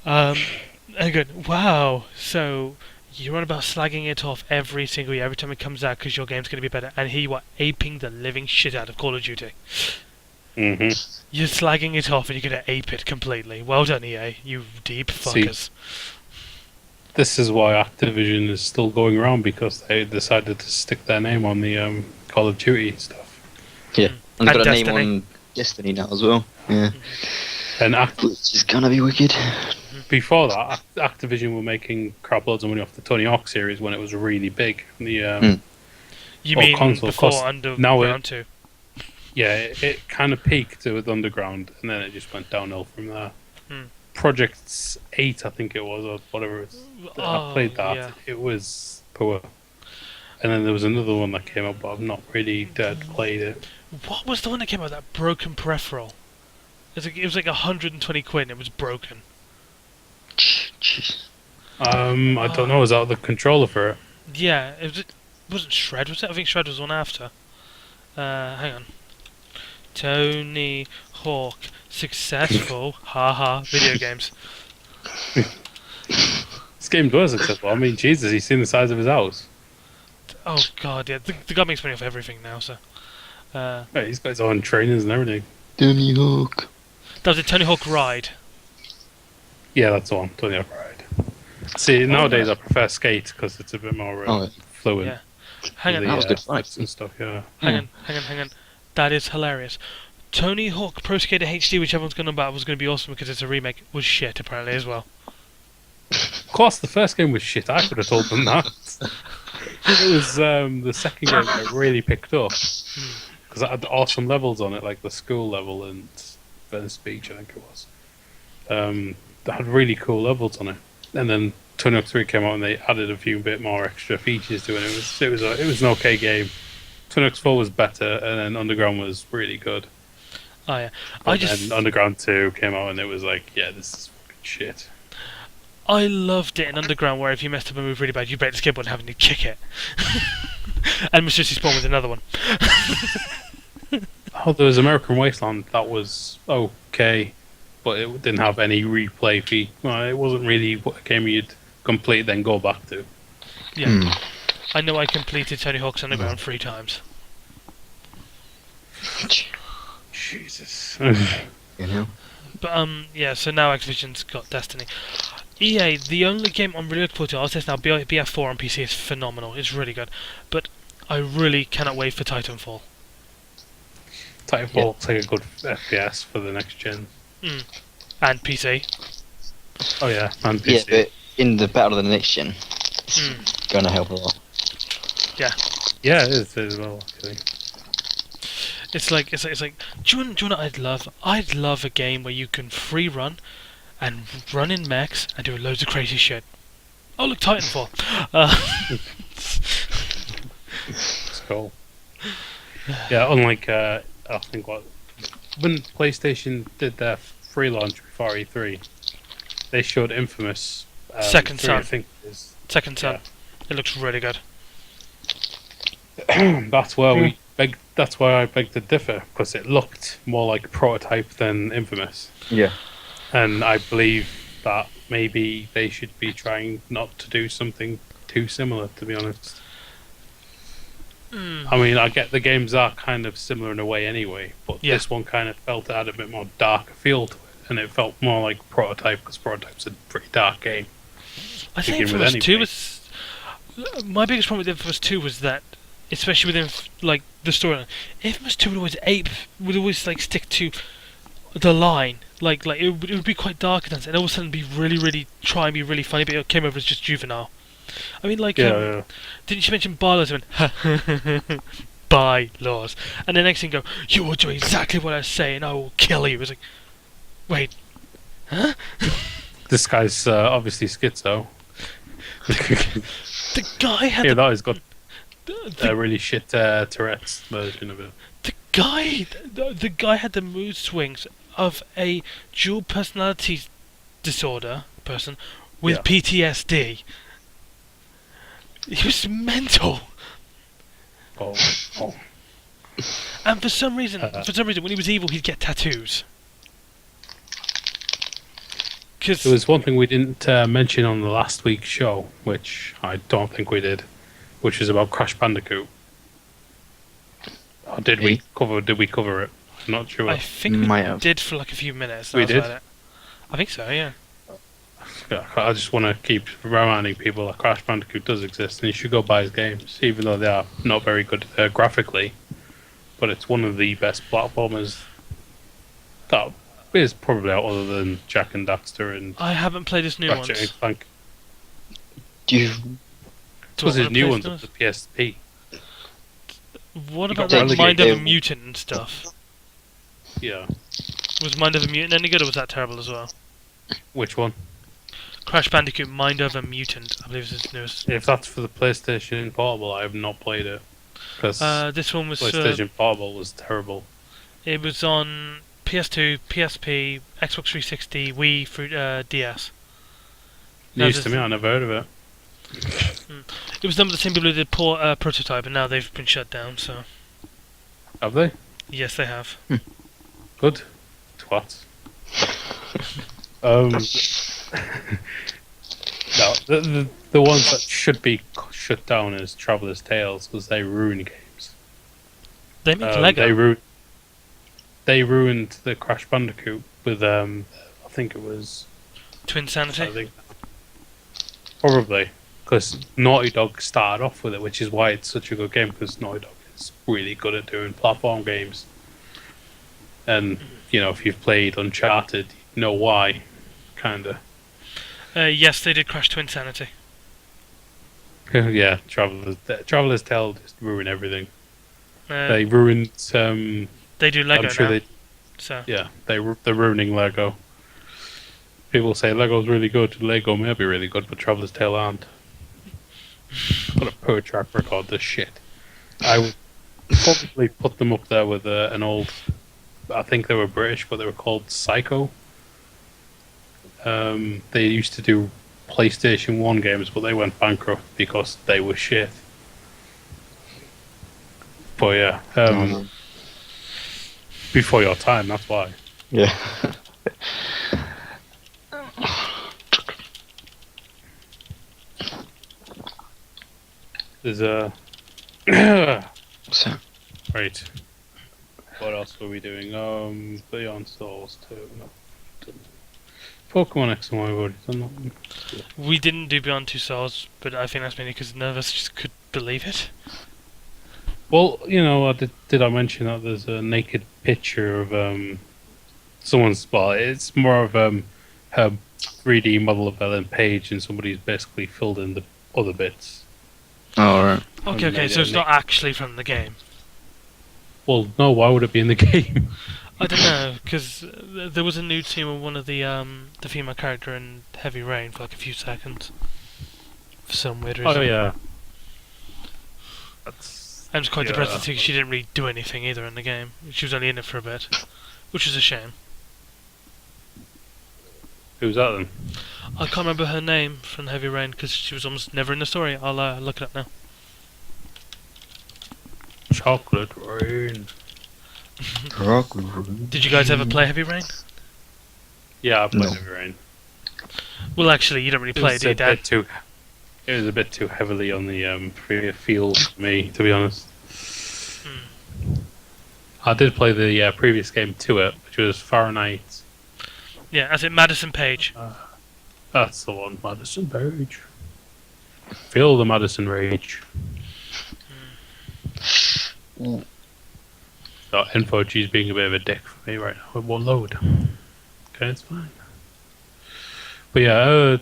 And going, wow. So you're on about slagging it off every single year, every time it comes out, because your game's going to be better. And here you are aping the living shit out of Call of Duty. hmm You're slagging it off, and you're going to ape it completely. Well done, EA. You deep fuckers. This is why Activision is still going around because they decided to stick their name on the Call of Duty stuff. Yeah. And they've And got a name Destiny. on Destiny now as well. Yeah. And Which is gonna be wicked. before that, Activision were making crap loads of money off the Tony Hawk series when it was really big. The You Or mean console before cost- Underground now it- 2? Yeah, it kind of peaked with Underground, and then it just went downhill from there. Hmm. Project 8, I think it was, or whatever it's. I played that. Yeah. It was poor. And then there was another one that came up, but I've not really played it. What was the one that came out? That broken peripheral. It was like 120 quid. And it was broken. Jeez. I don't know. Is that the controller for it? Yeah, it wasn't Shred, was it? I think Shred was one after. Hang on. Tony Hawk successful, haha, video games. This game was successful. I mean, Jesus, he's seen the size of his house. Oh god, yeah, the guy makes money off everything now. So, Yeah, he's got his own trainers and everything. Tony Hawk. that was a Tony Hawk Ride. Yeah, that's the one. Tony Hawk Ride. See, nowadays I prefer Skate because it's a bit more fluid. Yeah. Hang on, That was good fun. flips and stuff. Yeah. hang on. That is hilarious. Tony Hawk Pro Skater HD, which everyone's going about, was going to be awesome because it's a remake, was shit apparently as well. Of course, the first game was shit. I could have told them that. It was the second game that really picked up because it had awesome levels on it, like the school level and Venice Beach, I think it was. That had really cool levels on it, and then Tony Hawk 3 came out and they added a few bit more extra features to it. It was an okay game. Tony Hawk 4 was better, and then Underground was really good. Oh yeah, And Underground 2 came out and it was like, yeah, this is fucking shit. I loved it in Underground, where if you messed up a move really bad, you break the skateboard and having to kick it. And Mr. Spawn was another one. Oh, there was American Wasteland. That was okay, but it didn't have any replay fee. Well, it wasn't really a game you'd complete then go back to. Yeah, I know I completed Tony Hawk's Underground 3 times. Jesus. You know? But yeah. So now Activision's got Destiny. EA, the only game I'm really looking forward to, I'll say this now, BF4 on PC is phenomenal. It's really good, but I really cannot wait for Titanfall. Titanfall looks like a good FPS for the next gen. And PC. Oh yeah, and Yeah, PC. but in the battle of the next gen, it's gonna help a lot. Yeah, it is as well. Actually, It's like do you know what I'd love? I'd love a game where you can free run and run in mechs and do loads of crazy shit. Oh look, Titanfall. it's cool. Yeah, unlike I think when PlayStation did their free launch before E3, they showed Infamous Second 3, I Son. think it is. Second Son. It looks really good. That's where that's why I beg to differ, because it looked more like prototype than Infamous. Yeah. And I believe that maybe they should be trying not to do something too similar, to be honest. I mean, I get the games are kind of similar in a way anyway, but this one kind of felt it had a bit more darker feel to it, and it felt more like Prototype, because Prototype's a pretty dark game. I think Infamous 2 was... My biggest problem with Infamous 2 was that, especially within like the storyline, Infamous 2 would always like stick to the line. Like it would be quite dark and all of a sudden be really try and be really funny, but it came over as just juvenile. I mean, like, didn't you mention bylaws? I went, bylaws, and the next thing go, you will do exactly what I say, and I will kill you. It's like, wait, huh? This guy's obviously schizo. The guy had that has got a really shit Tourette's version of it. The guy had the mood swings of a dual personality disorder person with PTSD. He was mental. Oh. And for some reason, when he was evil, he'd get tattoos. There was one thing we didn't mention on the last week's show, which I don't think we did, which is about Crash Bandicoot. Or did we cover it? I'm not sure. I think we did for like a few minutes. We did? I think so, yeah. I just want to keep reminding people that Crash Bandicoot does exist, and you should go buy his games, even though they are not very good graphically. But it's one of the best platformers that is probably out, other than Jack and Daxter and I haven't played his new ones. Ratchet and Clank. Do you? It was his new ones on the PSP. What You about got like relegated. Mind of a Mutant and stuff? Yeah. Was Mind of a Mutant any good, or was that terrible as well? Which one? Crash Bandicoot Mind of a Mutant, I believe is its newest. If that's for the PlayStation Portable, I have not played it because This one was PlayStation Portable was terrible. it was on PS2, PSP, Xbox 360, Wii, DS. News to me, I never heard of it. It was done by the same people who did Prototype, and now they've been shut down. So Have they? yes, they have. Good. Twats. No, the ones that should be shut down is Traveller's Tales because they ruin games. They make Lego. They ruined the Crash Bandicoot with I think it was Twin Sanity. I think probably because Naughty Dog started off with it, which is why it's such a good game because Naughty Dog is really good at doing platform games. And you know, if you've played Uncharted, you know why, kinda. Yes, they did Crash Twin Sanity. Yeah, Traveller's Tale just ruin everything. Uh, They ruined. they do Lego I'm sure now. they. So Yeah, they're ruining Lego. People say Lego's really good. Lego may be really good, but Traveller's Tale aren't. Got a poor track record. This shit. I would probably put them up there with an old. I think they were British, but they were called Psycho. They used to do PlayStation 1 games, but they went bankrupt because they were shit. But yeah, before your time, that's why. Yeah. There's a. So, Right. What else were we doing? Beyond Souls 2. No. Pokemon X and Y, we've already done that one. we didn't do Beyond Two Souls, but I think that's mainly because none of us just could believe it. Well, you know, did I mention that there's a naked picture of someone's? Well, it's more of her 3D model of Ellen Page, and somebody's basically filled in the other bits. oh, alright. Okay, made so it it's not actually from the game. Well, no, why would it be in the game? I don't know, because there was a nude scene with one of the female character in Heavy Rain for like a few seconds. For some weird reason. Oh yeah. That's. I'm just quite yeah, depressed because she didn't really do anything either in the game. She was only in it for a bit, which is a shame. Who's that then? I can't remember her name from Heavy Rain because she was almost never in the story. I'll look it up now. Chocolate Rain. Did you guys ever play Heavy Rain? Yeah, I played No. Heavy Rain. Well, actually, you don't really play it, do you, Dad? It was a bit too heavily on the free field for me, to be honest. I did play the previous game to it, which was Fahrenheit. Yeah, as in Madison Page. That's the one, Madison Page. Feel the Madison Rage. So N4G's being a bit of a dick for me right now. It won't load. Okay, it's fine. But yeah,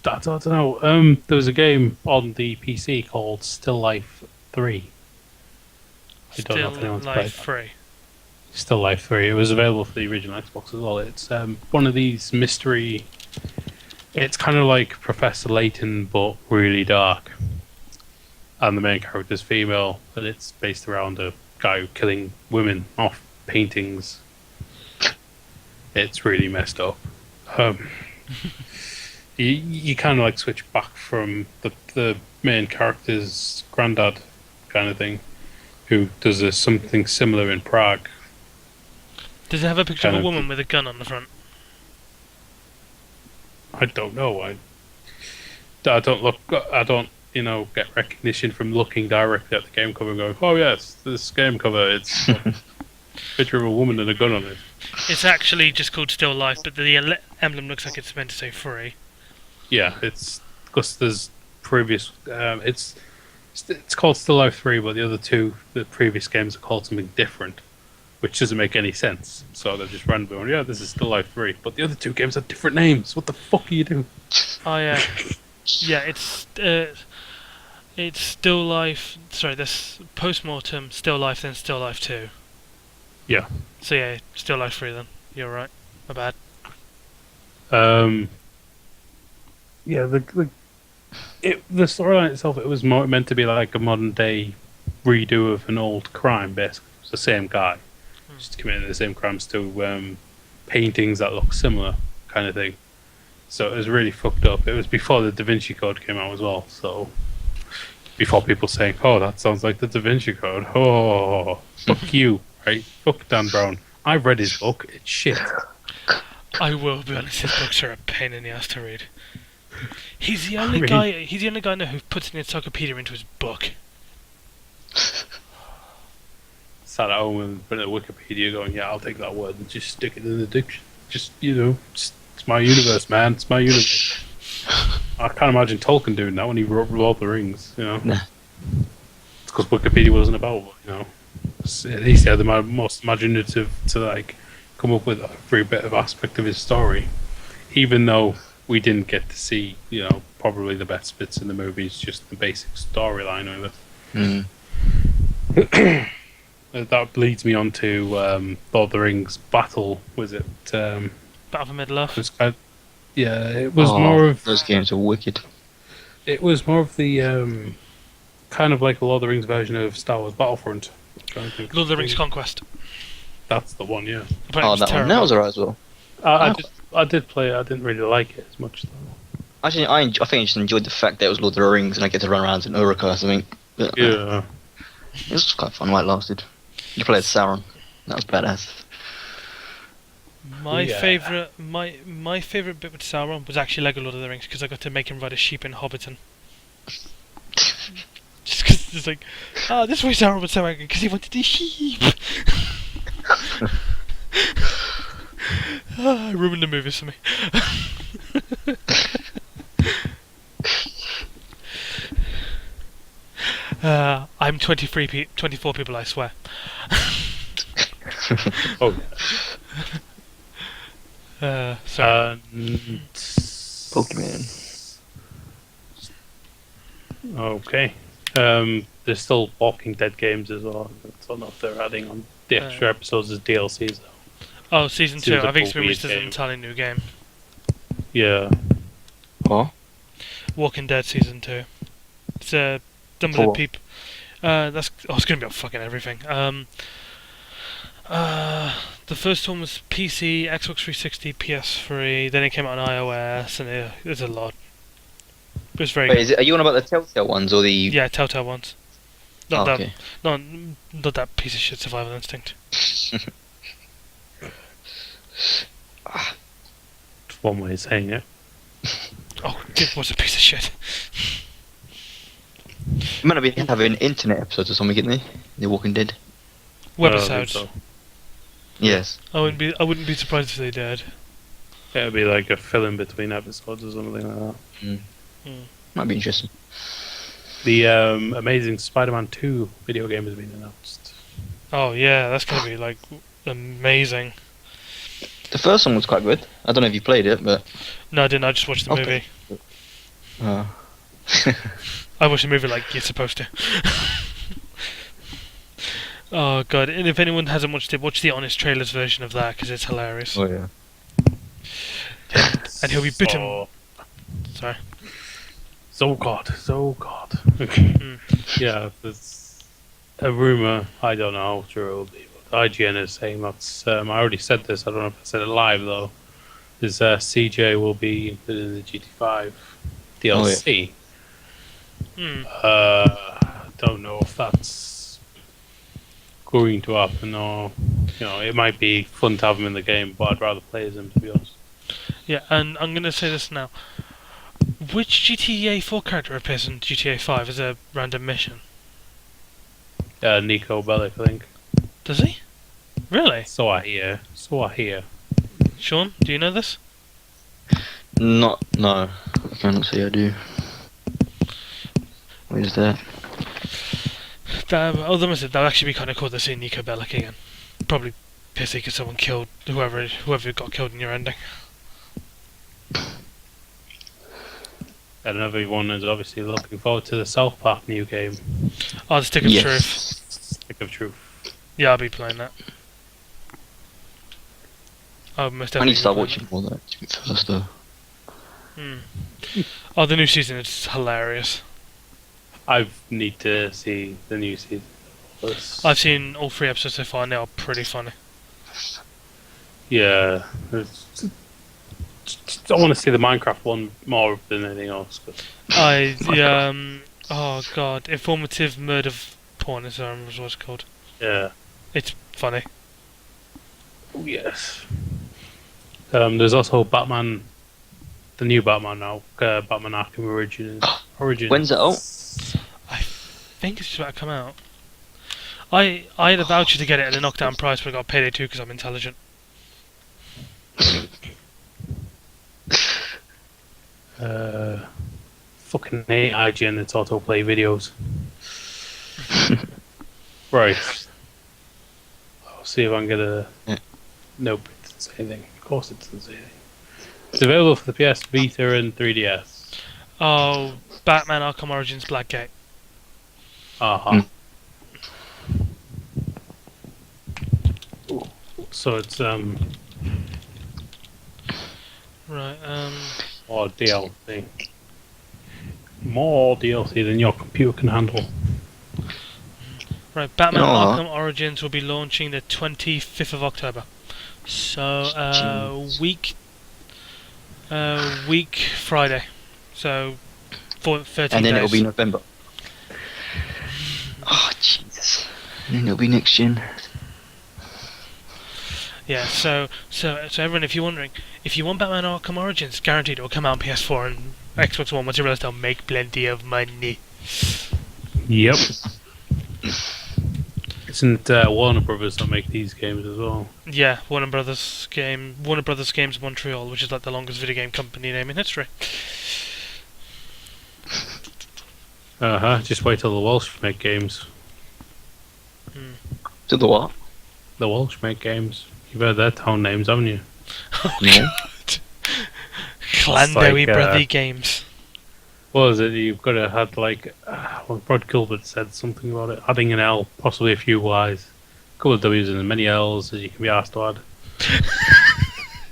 I don't know. There was a game on the PC called Still Life 3. I don't know if Still anyone's played Life that. Free. Still Life 3. It was available for the original Xbox as well. It's one of these mystery. It's kind of like Professor Layton, but really dark. And the main character is female, and it's based around a guy killing women off paintings. It's really messed up. You kind of like switch back from the main character's granddad kind of thing, who does something similar in Prague. Does it have a picture of Kind a of- woman with a gun on the front? I don't know. I don't get recognition from looking directly at the game cover and going, oh yes, this game cover, it's a picture of a woman and a gun on it. It's actually just called Still Life, but the emblem looks like it's meant to say free. Yeah, it's because there's previous. It's called Still Life 3, but the previous games are called something different, which doesn't make any sense. So they're just random. Yeah, this is Still Life 3, but the other two games have different names. What the fuck are you doing? Oh yeah, yeah. It's It's Still Life. Sorry, this post-mortem, Still Life, then Still Life 2. Yeah. So yeah, Still Life 3 then. You're right. My bad. Um, yeah, the storyline itself, it was more meant to be like a modern day redo of an old crime. Basically, it's the same guy just committing the same crimes to paintings that look similar, kind of thing. So it was really fucked up. It was before the Da Vinci Code came out as well. So before people saying, "Oh, that sounds like the Da Vinci Code," oh, fuck you, right? Fuck Dan Brown. I've read his book. It's shit. I will be honest, his books are a pain in the ass to read. He's the I only mean- guy. He's the only guy now who puts an encyclopedia into his book. Sat at home and put it in Wikipedia, going, "Yeah, I'll take that word and just stick it in the dictionary." Just it's my universe, man. It's my universe. I can't imagine Tolkien doing that when he wrote Lord of the Rings. Nah. It's because Wikipedia wasn't about. At least he had the most imaginative to like come up with every bit of aspect of his story, even though we didn't get to see, probably the best bits in the movies, just the basic storyline of it. Mm. That leads me on to Lord of the Rings Battle. Was it? Battle for Middle-earth. Yeah, it was more of. Those games are wicked. It was more of the kind of like a Lord of the Rings version of Star Wars Battlefront. Trying to think. Lord of the Rings Conquest. That's the one, yeah. Apparently it Oh, was that one. terrible. That was alright as well. I did play it. I didn't really like it as much though. Actually, I think I just enjoyed the fact that it was Lord of the Rings and I get to run around in Uruk or something. But, Yeah. it was quite fun while it lasted. You played Sauron. That was badass. My Yeah. my favourite bit with Sauron was actually Lego Lord of the Rings because I got to make him ride a sheep in Hobbiton. Just because it's like, this is why Sauron was so angry because he wanted the sheep. Ruined the movies for me. I'm 24 people, I swear. Oh. Sorry. Pokemon. Okay. There's still Walking Dead games as well. I don't know if they're adding on the extra episodes as DLCs though. Oh, season 2. Seems I like think a it's been weird released as an game. entirely new game. Yeah. What? Walking Dead season 2. It's done For with the what? people. It's gonna be on fucking everything. The first one was PC, Xbox 360, PS3. Then it came out on iOS, and there's a lot. It was very Wait, good. are you on about the Telltale ones or the? Yeah, Telltale ones. Not Oh, that, okay. not that piece of shit Survival Instinct. It's one way of saying it. Oh, it was a piece of shit. You might not be having internet episodes or something, getting The Walking Dead. Webisodes. So Yes. I wouldn't be surprised if they did. it'll be like a fill in between episodes or something like that. Might be interesting. The Amazing Spider-Man 2 video game has been announced. Oh yeah, that's gonna be like amazing. The first one was quite good. I don't know if you played it, but No, I didn't. I just watched the Okay. movie. uh, I watched the movie like you're supposed to. Oh god! And if anyone hasn't watched it, watch the Honest Trailers version of that because it's hilarious. oh yeah. And he'll be bitten. So, Sorry. so God. Mm. Yeah, there's a rumor. I don't know how true it will be. But IGN is saying that's. I already said this. I don't know if I said it live though. Is CJ will be included in the GT5 DLC. Don't know if that's going to happen or it might be fun to have him in the game, but I'd rather play as him to be honest. Yeah, and I'm gonna say this now. Which GTA 4 character appears in GTA 5 as a random mission? Nico Bellic, I think. Does he? Really? So I hear. Sean, do you know this? No. I cannot say I do. What is that? Although that'd actually be kind of cool to see Nico Bellic again. Probably pissy because someone killed whoever got killed in your ending. And everyone is obviously looking forward to the South Park new game, Oh, the Stick of Truth. Yes. Stick of Truth. Yeah, I'll be playing that. I'll most I need definitely to start be watching more of that first, though. playing that. Oh, the new season is hilarious. I need to see the new season. I've seen all 3 episodes so far, and they are pretty funny. Yeah. I want to see the Minecraft one more than anything else. Oh god, informative murder porn is what it's called. Yeah. It's funny. Oh, yes. There's also Batman, the new Batman now, Batman Arkham Origins. When's it out? I think it's just about to come out. I had a voucher to get it at a knockdown price, but I got payday 2 because I'm intelligent. Fucking hate IGN and autoplay videos. Right. I'll see if I can get a. Yeah. Nope, it doesn't say anything. Of course, it doesn't say anything. It's available for the PS Vita and 3DS. Oh, Batman Arkham Origins Blackgate. Uh-huh. So it's Right, more DLC. More DLC than your computer can handle. right, Batman Oh. Arkham Origins will be launching the 25th of October. So, week Friday. So, 13 And then days. it'll be November. Oh, Jesus. And then it'll be next gen. Yeah, so everyone, if you're wondering, if you want Batman Arkham Origins, guaranteed it will come out on PS4 and Xbox One once you realise they'll make plenty of money. Yep. Isn't Warner Brothers that make these games as well? Yeah, Warner Brothers Games Montreal, which is like the longest video game company name in history. Uh-huh. Just wait till the Welsh make games. To the what? The Welsh make games. You've heard their town names, haven't you? No. Clandowy like, Brothy Games. What is it? You've got to have like, well, Rod Gilbert said something about it. Adding an L, possibly a few Y's, a couple of W's, and as many L's as you can be asked to add.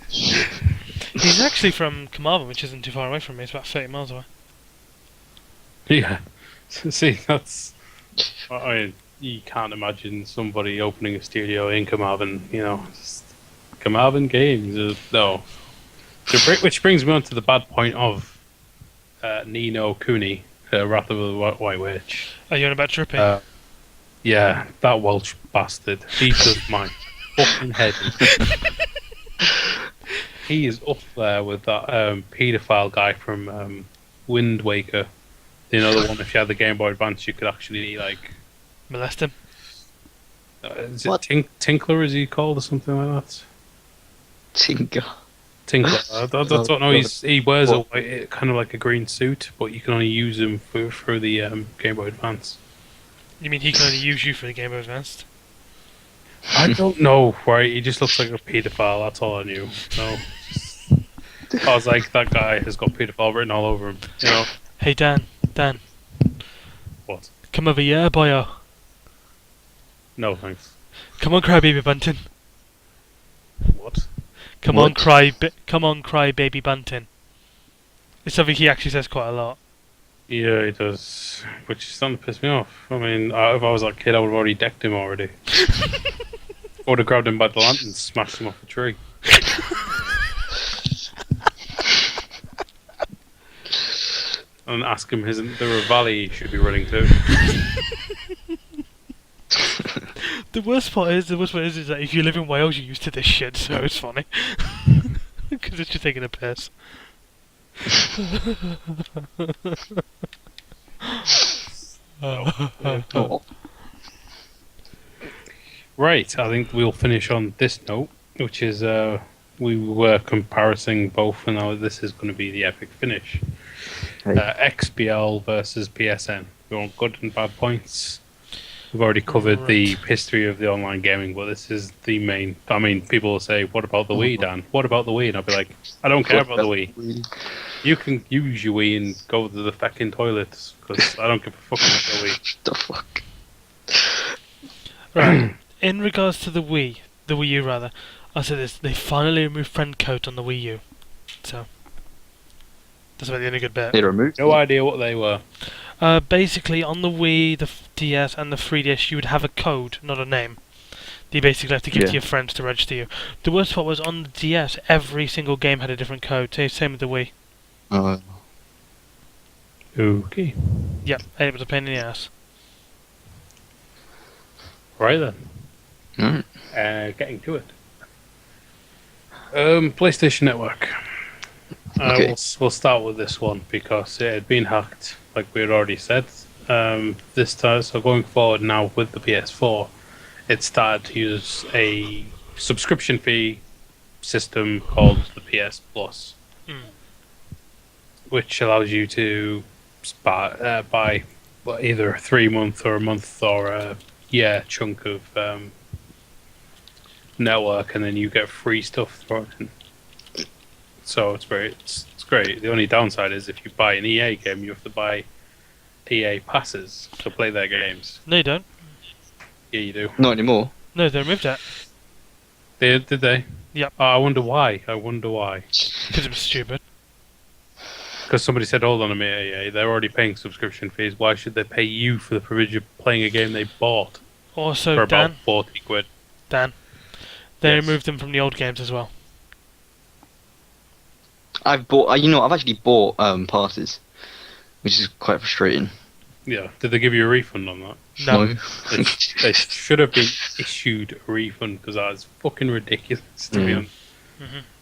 He's actually from Carmarthen, which isn't too far away from me. It's about 30 miles away. Yeah. See, that's. I mean, you can't imagine somebody opening a studio in Carmarthen, you know. Just Carmarthen Games. No. Which brings me on to the bad point of Nino Cooney, Wrath of the White Witch. Are you on about Drippy? Yeah, that Welsh bastard. He does my fucking head. He is up there with that paedophile guy from Wind Waker. You know, the one if you had the Game Boy Advance, you could actually, like... Molest him? is What? it Tinkler, is he called, or something like that? Tinker. Tinkler. I don't know. God. He wears a What? white, kind of like a green suit, but you can only use him through the Game Boy Advance. You mean he can only use you for the Game Boy Advanced? I don't know, right? He just looks like a paedophile, that's all I knew. So, I was like, that guy has got paedophile written all over him, you know? Hey Dan, What? come over here, boyo. No, thanks. Come on, cry baby bunting. What? Come What? on, cry baby bunting. It's something he actually says quite a lot. Yeah, he does. Which is starting to piss me off. I mean, if I was that kid, I would have already decked him already. I would have grabbed him by the lantern and smashed him off the tree. And ask him, isn't there a valley he should be running to? The worst part is that if you live in Wales, you're used to this shit, so it's funny. Because it's just taking a piss. Oh. Right, I think we'll finish on this note, which is we were comparing both, and now this is going to be the epic finish. Hey. XBL versus PSN. We want good and bad points. We've already covered the Right. history of the online gaming, but this is the main. I mean, people will say, "What about the Wii, Dan? What about the Wii?" And I'll be like, "I don't care about the Wii. You can use your Wii and go to the fucking toilets because I don't give a fuck about the Wii." The fuck? Right. In regards to the Wii U rather, I'll say this: they finally removed friend code on the Wii U, so that's about the only good bit. They removed No it. idea what they were. Basically, on the Wii, the DS, and the 3DS, you would have a code, not a name. That you basically have to give to Yeah. your friends to register you. The worst part was on the DS, every single game had a different code. Same with the Wii. Okay. Yep, and it was a pain in the ass. Right then. Alright. Getting to it. PlayStation Network. Okay. We'll start with this one because it had been hacked, like we had already said. This time, so going forward now with the PS4, it started to use a subscription fee system called the PS Plus, which allows you to buy either a 3 month or a month or a year chunk of network, and then you get free stuff thrown in. So it's great. The only downside is if you buy an EA game, you have to buy EA passes to play their games. No, you don't. Yeah, you do. Not anymore. No, they removed that. Did they? Yep. Oh, I wonder why. Because it was stupid. Because somebody said, hold on a minute, EA, they're already paying subscription fees. Why should they pay you for the privilege of playing a game they bought Also, for about Dan, 40 quid? they Yes. removed them from the old games as well. I've actually bought passes, which is quite frustrating. Yeah. Did they give you a refund on that? No. They should have been issued a refund because that is fucking ridiculous, to be honest.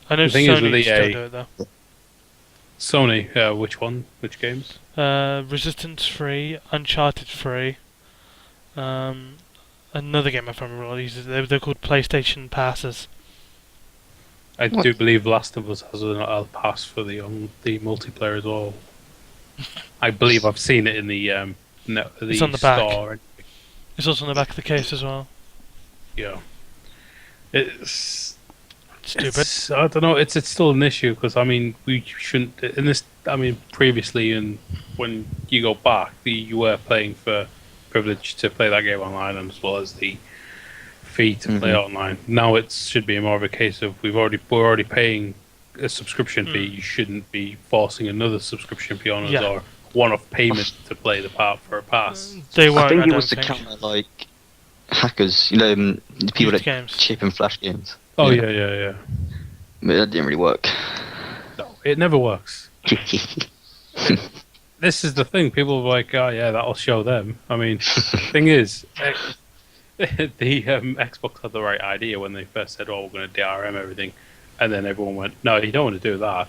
I know The thing is with Sony still EA do it though. Sony, which one? Which games? Resistance free, Uncharted free. Another game I can't remember what uses. They're called PlayStation passes. I What? do believe Last of Us has a pass for the multiplayer as well. I believe I've seen it in the It's on the back. store. It's also on the back of the case as well. Yeah, it's Stupid. I don't know. It's still an issue because I mean we shouldn't in this. I mean previously, and when you go back, you were paying for privilege to play that game online, and as well as the fee to play online. Now it should be more of a case of we're already paying a subscription fee. You shouldn't be forcing another subscription fee on us Yeah. or one-off payment to play the part for a pass. They won't. I think it don't was to think. counter like hackers, the people Used that games. chip and flash games. Oh yeah. But that didn't really work. No, it never works. This is the thing. People are like, oh yeah, that'll show them. I mean, thing is, the Xbox had the right idea when they first said, "Oh, we're going to DRM everything," and then everyone went, "No, you don't want to do that."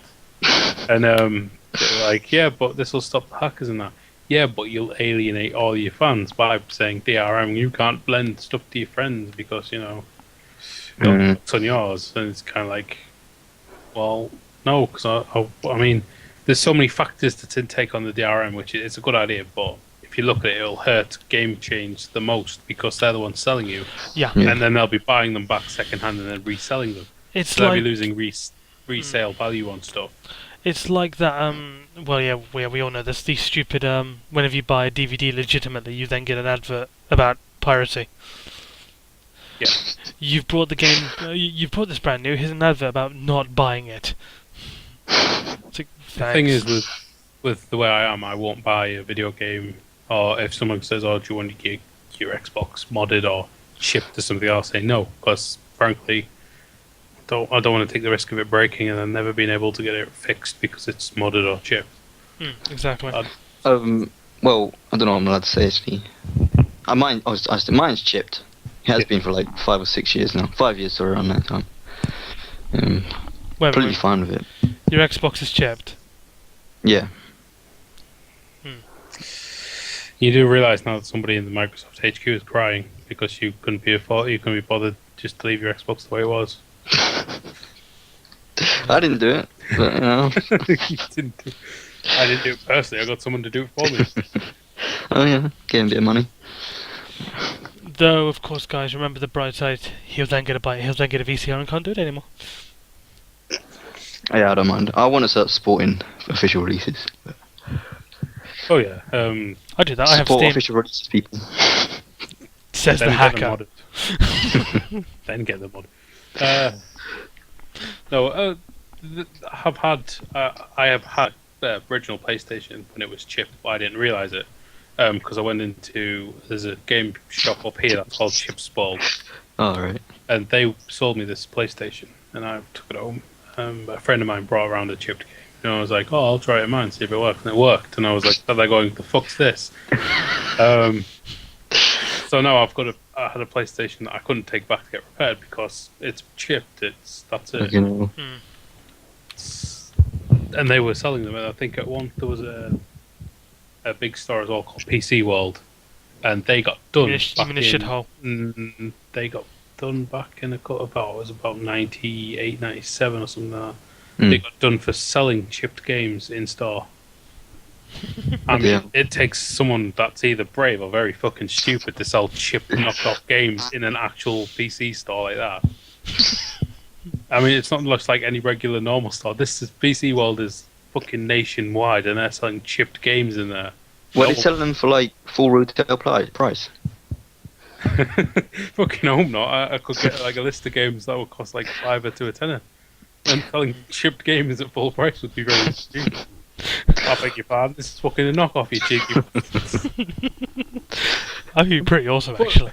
And they were like, "Yeah, but this will stop the hackers and that." Yeah, but you'll alienate all your fans by saying DRM. You can't blend stuff to your friends because it's on yours, and it's kind of like, well, no, because I mean, there's so many factors to take on the DRM, which it's a good idea, but if you look at it, it'll hurt Game Change the most because they're the ones selling you, Yeah. Yeah. and then they'll be buying them back secondhand and then reselling them. It's So they'll be like losing resale value on stuff. it's like that. Well, yeah, we all know this. These stupid. Whenever you buy a DVD legitimately, you then get an advert about piracy. Yeah. You've brought the game. You've brought this brand new. Here's an advert about not buying it. It's like, The thing thanks. is, with the way I am, I won't buy a video game, or if someone says, "Oh, do you want to get your Xbox modded or shipped to something else?" I say no, because frankly, I don't want to take the risk of it breaking and then never being able to get it fixed because it's modded or chipped. Exactly. Well, I don't know what I'm allowed to say actually. Mine's chipped. It has been for like 5 or 6 years now. 5 years, sorry, around that time. Wait, Completely fine with it. your Xbox is chipped. Yeah. You do realize now that somebody in the Microsoft HQ is crying because you couldn't be bothered just to leave your Xbox the way it was. I didn't do it, but You didn't do- I didn't do it personally. I got someone to do it for me. Oh yeah, getting a bit of money. Though, of course, guys, remember the bright side. He'll then get a bite. He'll then get a VCR and can't do it anymore. Yeah, I don't mind. I want to start supporting official releases. Oh yeah. I do that. I have Support Steam. official releases, people. Says the Then get them hacker. modded. Then get them modded. No, I have had the original PlayStation when it was chipped, but I didn't realize it because I went into there's a game shop up here that's called Chip Spoiled, Oh, right. and they sold me this PlayStation, and I took it home. A friend of mine brought around a chipped game, and I was like, "Oh, I'll try it in mine, see if it works," and it worked. And I was like, "They're going, the fuck's this?" So now I had a PlayStation that I couldn't take back to get repaired because it's chipped. That's it. You know. And they were selling them. And I think at one there was a big store as well called PC World, and they got done. You mean a shithole? They got done back in it was about 98, 97 or something like that. Mm. They got done for selling chipped games in store. I mean, Yeah. it takes someone that's either brave or very fucking stupid to sell chipped knocked off games in an actual PC store like that. I mean, it's not just like any regular normal store. This is PC World is fucking nationwide, and they're selling chipped games in there. Well, they sell them for like full retail price. Fucking hope not. I could get like a list of games that would cost like $5 to $10, and selling chipped games at full price would be very cheap. I beg your pardon. This is fucking a knockoff, you cheeky. That'd be pretty awesome, actually.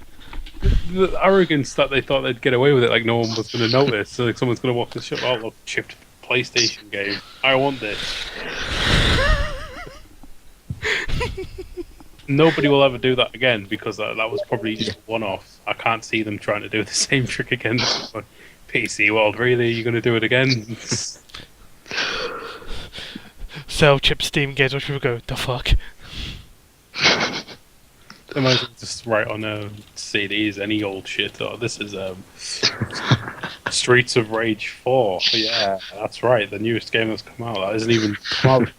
The arrogance that they thought they'd get away with it, like no one was going to notice. So like someone's going to walk the shop. Oh, look, chipped PlayStation game. I want this. Nobody will ever do that again because that was probably just one-off. I can't see them trying to do the same trick again. PC World, really? You're going to do it again? Sell chip Steam games, which people go, the fuck? They might as well just write on CDs any old shit. Oh, this is Streets of Rage 4. Yeah, that's right. The newest game that's come out. That isn't even come out.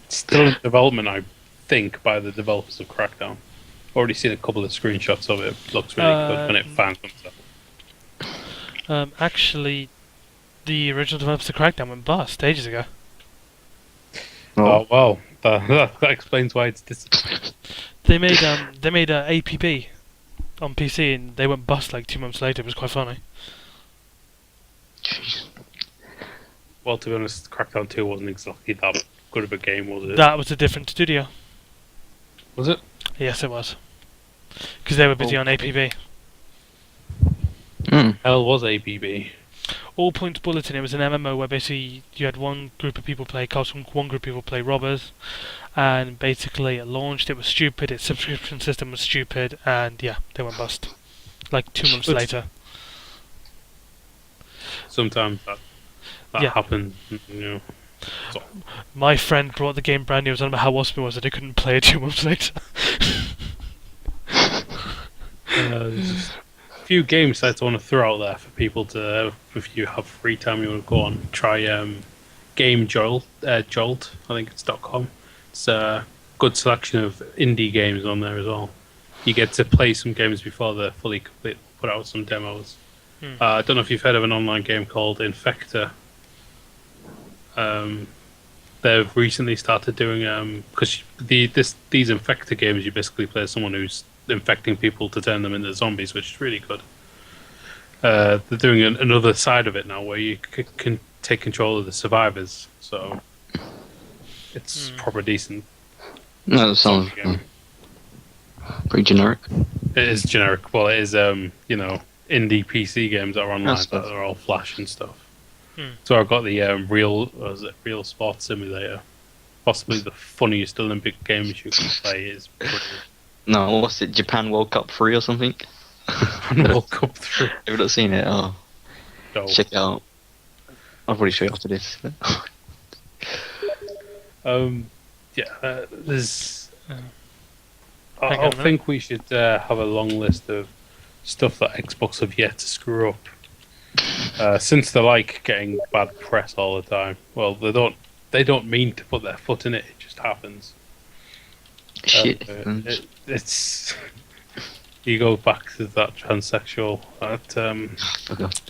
It's still in development, I think, by the developers of Crackdown. Already seen a couple of screenshots of it. Looks really good when it fan comes out. Actually, the original developers of Crackdown went bust ages ago. Oh well, that explains why it's disappeared. They made APB on PC and they went bust like 2 months later. It was quite funny. Jeez. Well, to be honest, Crackdown 2 wasn't exactly that good of a game, was it? That was a different studio. Was it? Yes, it was. Because they were busy on APB. Mm. Hell was APB. All Points Bulletin, it was an MMO where basically you had one group of people play cops, one group of people play robbers, and basically it launched, it was stupid, its subscription system was stupid, and yeah, they went bust. Like 2 months But later. Sometimes that Yeah. happens, you know. So, My friend brought the game brand new, I was on about how awesome it was that he couldn't play it 2 months later. there's just a few game sites I want to throw out there for people to, if you have free time you want to go on, try Game Jolt, Jolt, I think it's .com. It's a good selection of indie games on there as well. You get to play some games before they're fully complete, put out some demos. I don't know if you've heard of an online game called Infector. They've recently started doing because these Infector games, you basically play as someone who's infecting people to turn them into zombies, which is really good. They're doing another side of it now where you can take control of the survivors, so it's proper decent. No, that sounds pretty generic. It is generic. Well, it is indie PC games that are online That's that are all Flash and stuff. So I've got the Real Sports Simulator. Possibly the funniest Olympic games you can play is No, what's it? Japan World Cup 3 or something? World Cup 3. Have you not seen it? Oh, No. check it out. I'll probably show you after this. There's. Hang I on, think we should have a long list of stuff that Xbox have yet to screw up. Since they like getting bad press all the time. Well, they don't mean to put their foot in it. It just happens. Shit. It's You go back to that transsexual. Forgot.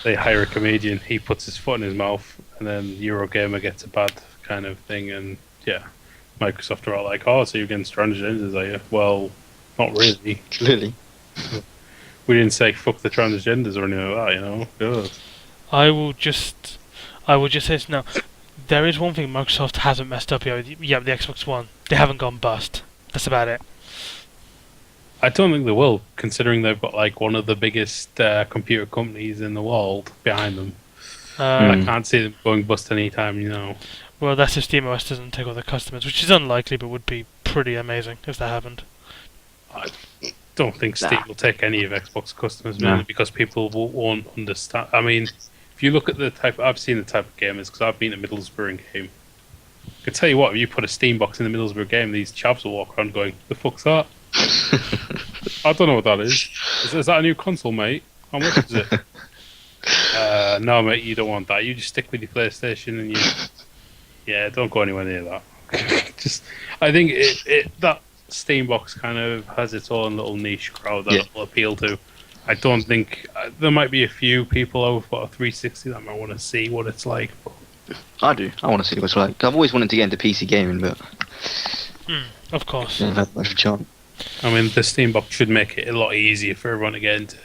They hire a comedian. He puts his foot in his mouth, and then Eurogamer gets a bad kind of thing. And yeah, Microsoft are all like, "Oh, so you're against transgenders, are you?" Well, not really. Clearly. We didn't say fuck the transgenders or anything like that, you know. Ugh. I will just say this now. There is one thing Microsoft hasn't messed up yet. Yeah, the Xbox One. They haven't gone bust. That's about it. I don't think they will, considering they've got like one of the biggest computer companies in the world behind them. I can't see them going bust anytime, you know. Well, that's if SteamOS doesn't take all their customers, which is unlikely, but would be pretty amazing if that happened. I don't think Steam will take any of Xbox customers, mainly because people won't understand. I mean, if you look at the type, I've seen the type of gamers because I've been at Middlesbrough game. I can tell you what, if you put a Steam box in the Middlesbrough game, these chavs will walk around going, "The fuck's that?" I don't know what that is. Is that a new console, mate? How much is it? No, mate, you don't want that. You just stick with your PlayStation and yeah, don't go anywhere near that. I think that Steam box kind of has its own little niche crowd that will appeal to. I don't think there might be a few people over for a 360 that might want to see what it's like. But I do. I want to see what it's like. I've always wanted to get into PC gaming, but Of course. I haven't had much of a chance. I mean, the Steam box should make it a lot easier for everyone to get into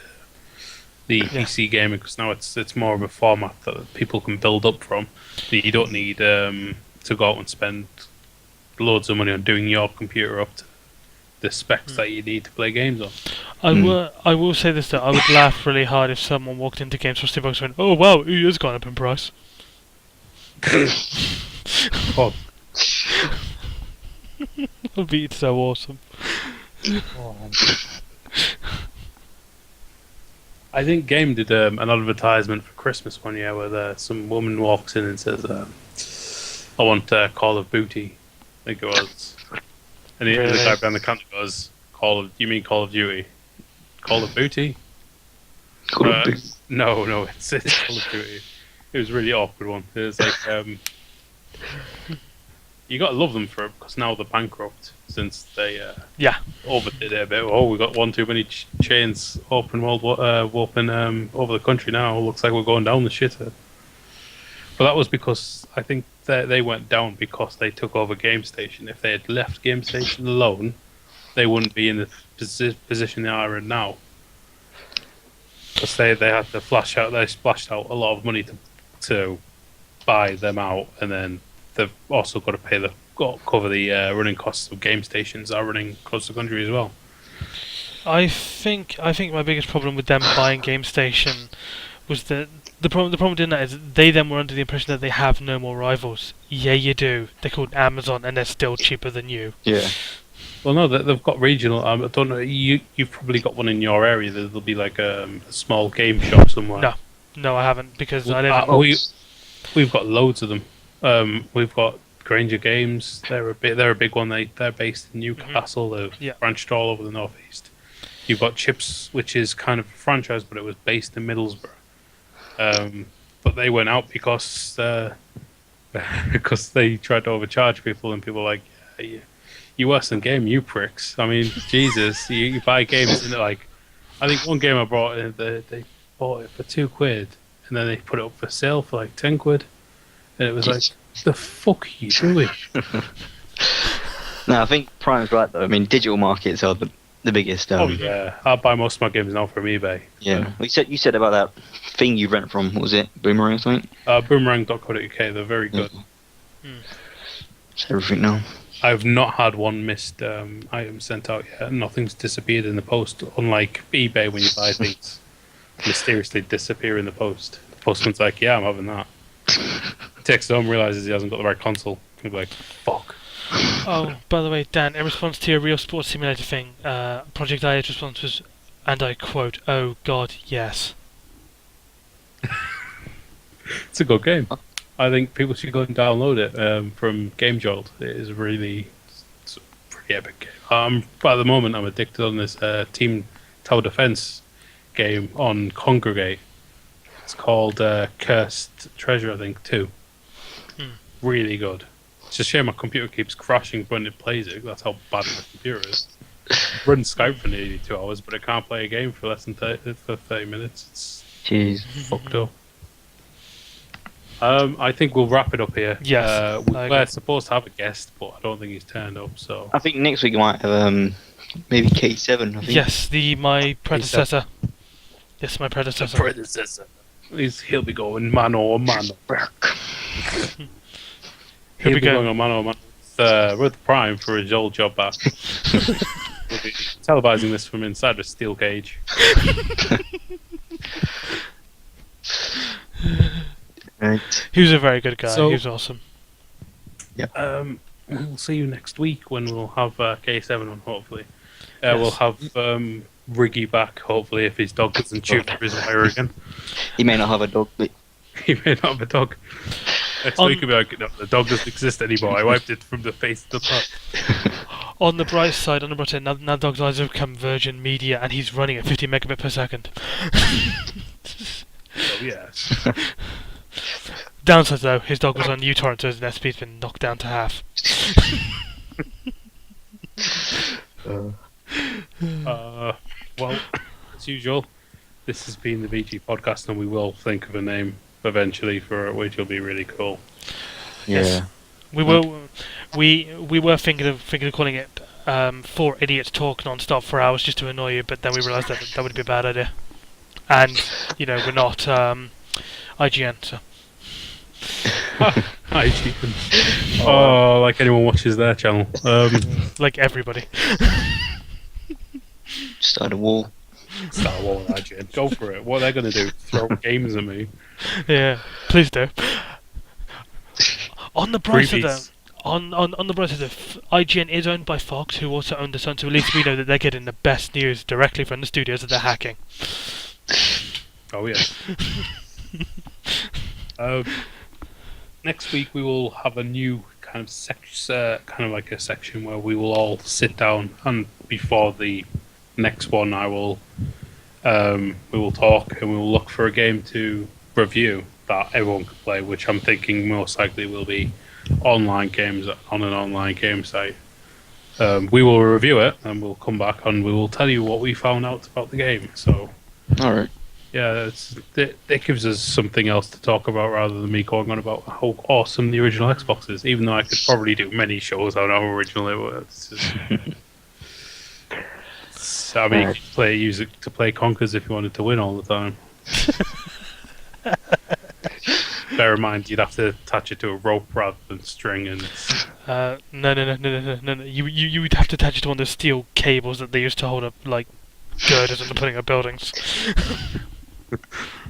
the PC gaming because now it's more of a format that people can build up from. You don't need to go out and spend loads of money on doing your computer up to the specs that you need to play games on. I will say this though, I would laugh really hard if someone walked into Games for Steambox and went, "Oh wow, it has gone up in price." Oh, It would be so awesome. I think Game did an advertisement for Christmas one year where some woman walks in and says, "I want Call of Booty." I think it was. And the guy behind the counter goes, "You mean Call of Duty? Call of Booty?" Call of Duty. No, it's Call of Duty. It was a really awkward one. It was like, you got to love them for it because now they're bankrupt since they overdid it a bit. Oh, we got one too many chains open over the country now. Looks like we're going down the shitter. But that was because I think they went down because they took over GameStation. If they had left GameStation alone, they wouldn't be in the position they are in now. Because they had to they splashed out a lot of money to buy them out, and then they've also got to cover the running costs of game stations that are running across the country as well. I think my biggest problem with them buying Game Station was that the problem doing that is they then were under the impression that they have no more rivals. Yeah, you do. They're called Amazon, and they're still cheaper than you. Yeah. Well, no, they've got regional. I don't know. You've probably got one in your area. There'll be like a small game shop somewhere. No, I haven't because I live. We've got loads of them. We've got Granger Games. They're a big one. They're based in Newcastle. They've branched all over the northeast. You've got Chips, which is kind of a franchise, but it was based in Middlesbrough. But they went out because they tried to overcharge people, and people were like, yeah, you worse than Game, you pricks. I mean, Jesus, you buy games, and like, I think one game I bought, they bought it for £2, and then they put it up for sale for like £10, and it was like, the fuck are you doing? No, I think Prime's right though. I mean, digital markets are the biggest. Oh yeah, I buy most of my games now from eBay. Yeah, you said about that thing you rent from. What was it, Boomerang or something? Boomerang.co.uk. They're very good. It's everything now. I've not had one missed item sent out yet. Nothing's disappeared in the post. Unlike eBay, when you buy things, mysteriously disappear in the post. The postman's like, "Yeah, I'm having that." Takes it home, realizes he hasn't got the right console. He'll be like, "Fuck." Oh, by the way, Dan, in response to your Real Sports Simulator thing, Project IA's response was, and I quote, "Oh God, yes." It's a good game. I think people should go and download it from Game Jolt. It is it's a pretty epic game. But at the moment, I'm addicted on this Team Tower Defense game on Congregate. It's called Cursed Treasure, I think, 2. Really good. It's a shame my computer keeps crashing when it plays it. That's how bad my computer is. run Skype for nearly 2 hours, but I can't play a game for less than 30 minutes. It's Jeez. fucked up. I think we'll wrap it up here. Yes, We I agree. were supposed to have a guest, but I don't think he's turned up. So I think next week we might have maybe K7. I think. Yes, my predecessor. Yes, my predecessor. predecessor. He'll be going mano a mano. He'll be going on mano a mano with Prime for his old job back. We'll be televising this from inside a steel cage. Right. He was a very good guy. So- He was awesome. We'll see you next week when we'll have K7 on, hopefully. Yes. We'll have Riggy back, hopefully, if his dog doesn't shoot through his wire again. He may not have a dog, but He may not have a dog. Next On- week he'll be like, no, the dog doesn't exist anymore. I wiped it from the face of the pot. On the bright side, now Dog's Eyes have become Virgin Media, and he's running at 50 megabit per second. So, yes. Downside though, his dog was on uTorrent, so his net speed's been knocked down to half. Well, as usual, this has been the VG podcast, and we will think of a name eventually for it, which will be really cool. yeah. We were thinking of calling it Four Idiots Talk Non-Stop for hours just to annoy you, but then we realised that would be a bad idea. And we're not IGN, so Hi, Chicken. Oh, like anyone watches their channel. like everybody. Start a wall. Star Wars IGN. Go for it. What are they going to do? Throw games at me? Yeah, please do. On the bright side, though, Freebies. on the bright side, IGN is owned by Fox, who also own the Sun, so at least we know that they're getting the best news directly from the studios that they're hacking. Oh, yes. Next week we will have a new kind of like a section where we will all sit down, and before the next one, we will talk and we will look for a game to review that everyone can play, which I'm thinking most likely will be online games on an online game site. We will review it and we'll come back and we will tell you what we found out about the game. So All right. yeah, it gives us something else to talk about rather than me going on about how awesome the original Xbox is, even though I could probably do many shows on how original it was. I mean, you could use it to play Conkers if you wanted to win all the time. Bear in mind, you'd have to attach it to a rope rather than string, and No. You would have to attach it to one of those steel cables that they used to hold up like girders under putting up buildings.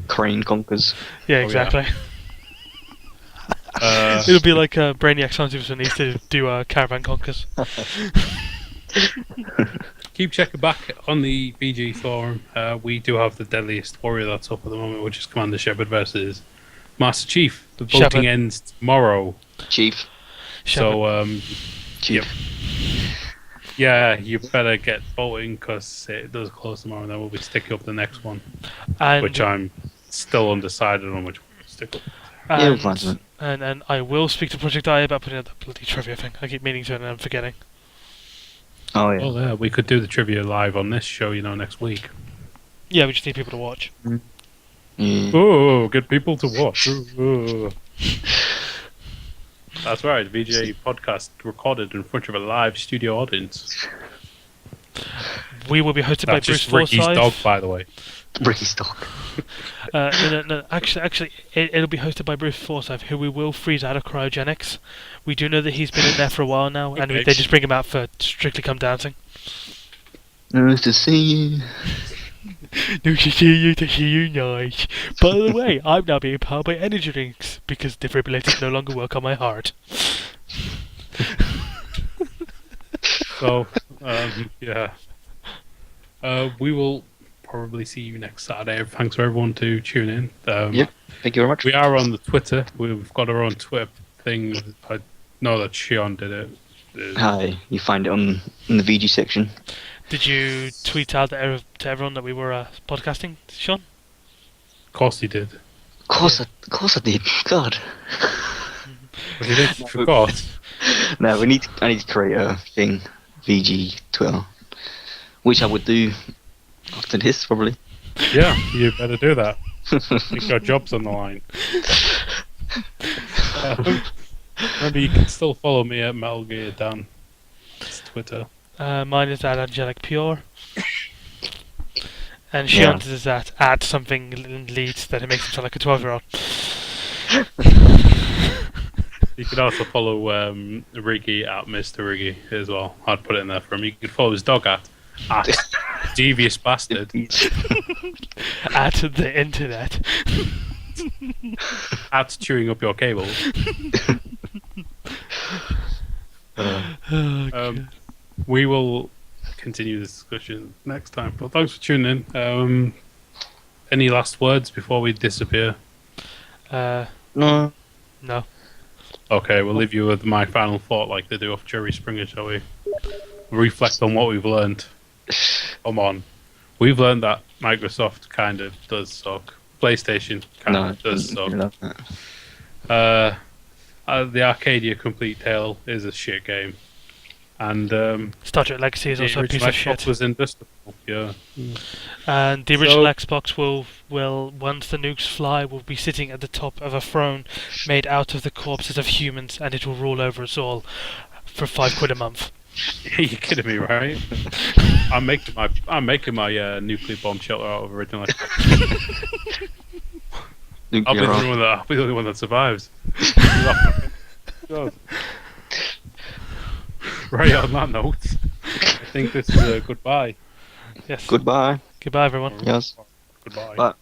Crane conquers. Yeah, yeah. exactly. It'll be like Brainiac Science needs to do Caravan Conkers. keep checking back on the VG forum. We do have the Deadliest Warrior that's up at the moment, which is Commander Shepard versus Master Chief. The voting Shepard. ends tomorrow. Chief. So, Chief. yeah, you better get voting because it does close tomorrow, and then we'll be sticking up the next one, And, which I'm still undecided on which one to stick up. Yeah, we'll and, find something. and I will speak to Project I about putting out that bloody trivia thing. I keep meaning to and I'm forgetting. Oh yeah. Oh yeah, we could do the trivia live on this show, next week. Yeah, we just need people to watch. Yeah. Oh, get people to watch. Oh. That's right, VGA podcast recorded in front of a live studio audience. We will be hosted by That's Bruce just Ricky's Forsyth. dog, by the way. Ricky's dog. No. Actually, it'll be hosted by Bruce Forsyth, who we will freeze out of cryogenics. We do know that he's been in there for a while now, and Okay. they just bring him out for Strictly Come Dancing. Nice to see you. No, to see you, nice. By the way, I'm now being powered by energy drinks because defibrillators no longer work on my heart. So, yeah. We will probably see you next Saturday. Thanks for everyone to tune in. Yep. Thank you very much. We are on the Twitter. We've got our own Twitter thing. I know that Sean did it. Hi. You find it in the VG section. Did you tweet out to everyone that we were podcasting, Sean? Of course he did. Of course I did. God. But he did forgot. No, I need to create a thing. VG Twitter. which I would do after this probably. Yeah, you better do that. You've got jobs on the line. Remember, you can still follow me at Metal Gear Dan. It's Twitter. Mine is at Angelic Pure. And Yeah. Shion's is at add something in Leeds that it makes him sound like a 12-year-old. You could also follow Riggy at Mr. Riggy as well. I'd put it in there for him. You could follow his dog at Devious Bastard. At the internet. At Chewing Up Your Cable. We will continue this discussion next time. But thanks for tuning in. Any last words before we disappear? No. No. Okay, we'll leave you with my final thought like they do off Jerry Springer, shall we? Reflect on what we've learned. Come on. We've learned that Microsoft kind of does suck. PlayStation kind of does suck. The Arcadia Complete Tale is a shit game. And Star Trek Legacy is the also a piece original of shit. Xbox was industrial, yeah. And the original Xbox will, once the nukes fly, will be sitting at the top of a throne made out of the corpses of humans, and it will rule over us all for £5 a month. You're kidding me, right? I'm making my nuclear bomb shelter out of original Xbox. I'll be the only one that survives. God. Right on that note, I think this is a goodbye. Yes. Goodbye. Goodbye, everyone. Yes. Goodbye. Bye.